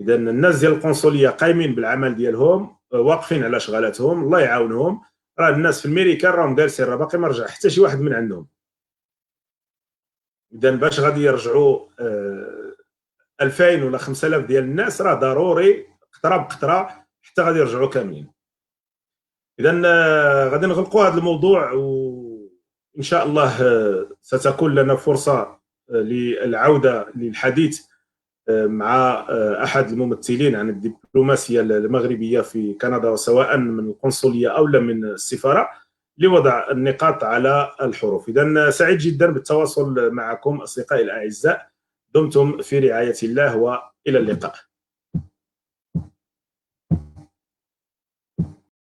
اذا الناس ديال القنصليه قايمين بالعمل ديالهم، واقفين على شغلاتهم، الله يعاونهم. راه الناس في الميريكان راهم دارسين، راه باقي ما رجع حتى شي واحد من عندهم. اذا باش غادي يرجعوا 2000 ولا 5000 ديال الناس راه ضروري قطره بقطره حتى غادي يرجعوا كاملين. اذا غادي نغلقوا هذا الموضوع، وان شاء الله ستكون لنا فرصه للعوده للحديث مع احد الممثلين عن الدبلوماسيه المغربيه في كندا، سواء من القنصليه او من السفاره، لوضع النقاط على الحروف. اذا سعيد جدا بالتواصل معكم اصدقائي الاعزاء، دمتم في رعايه الله والى اللقاء.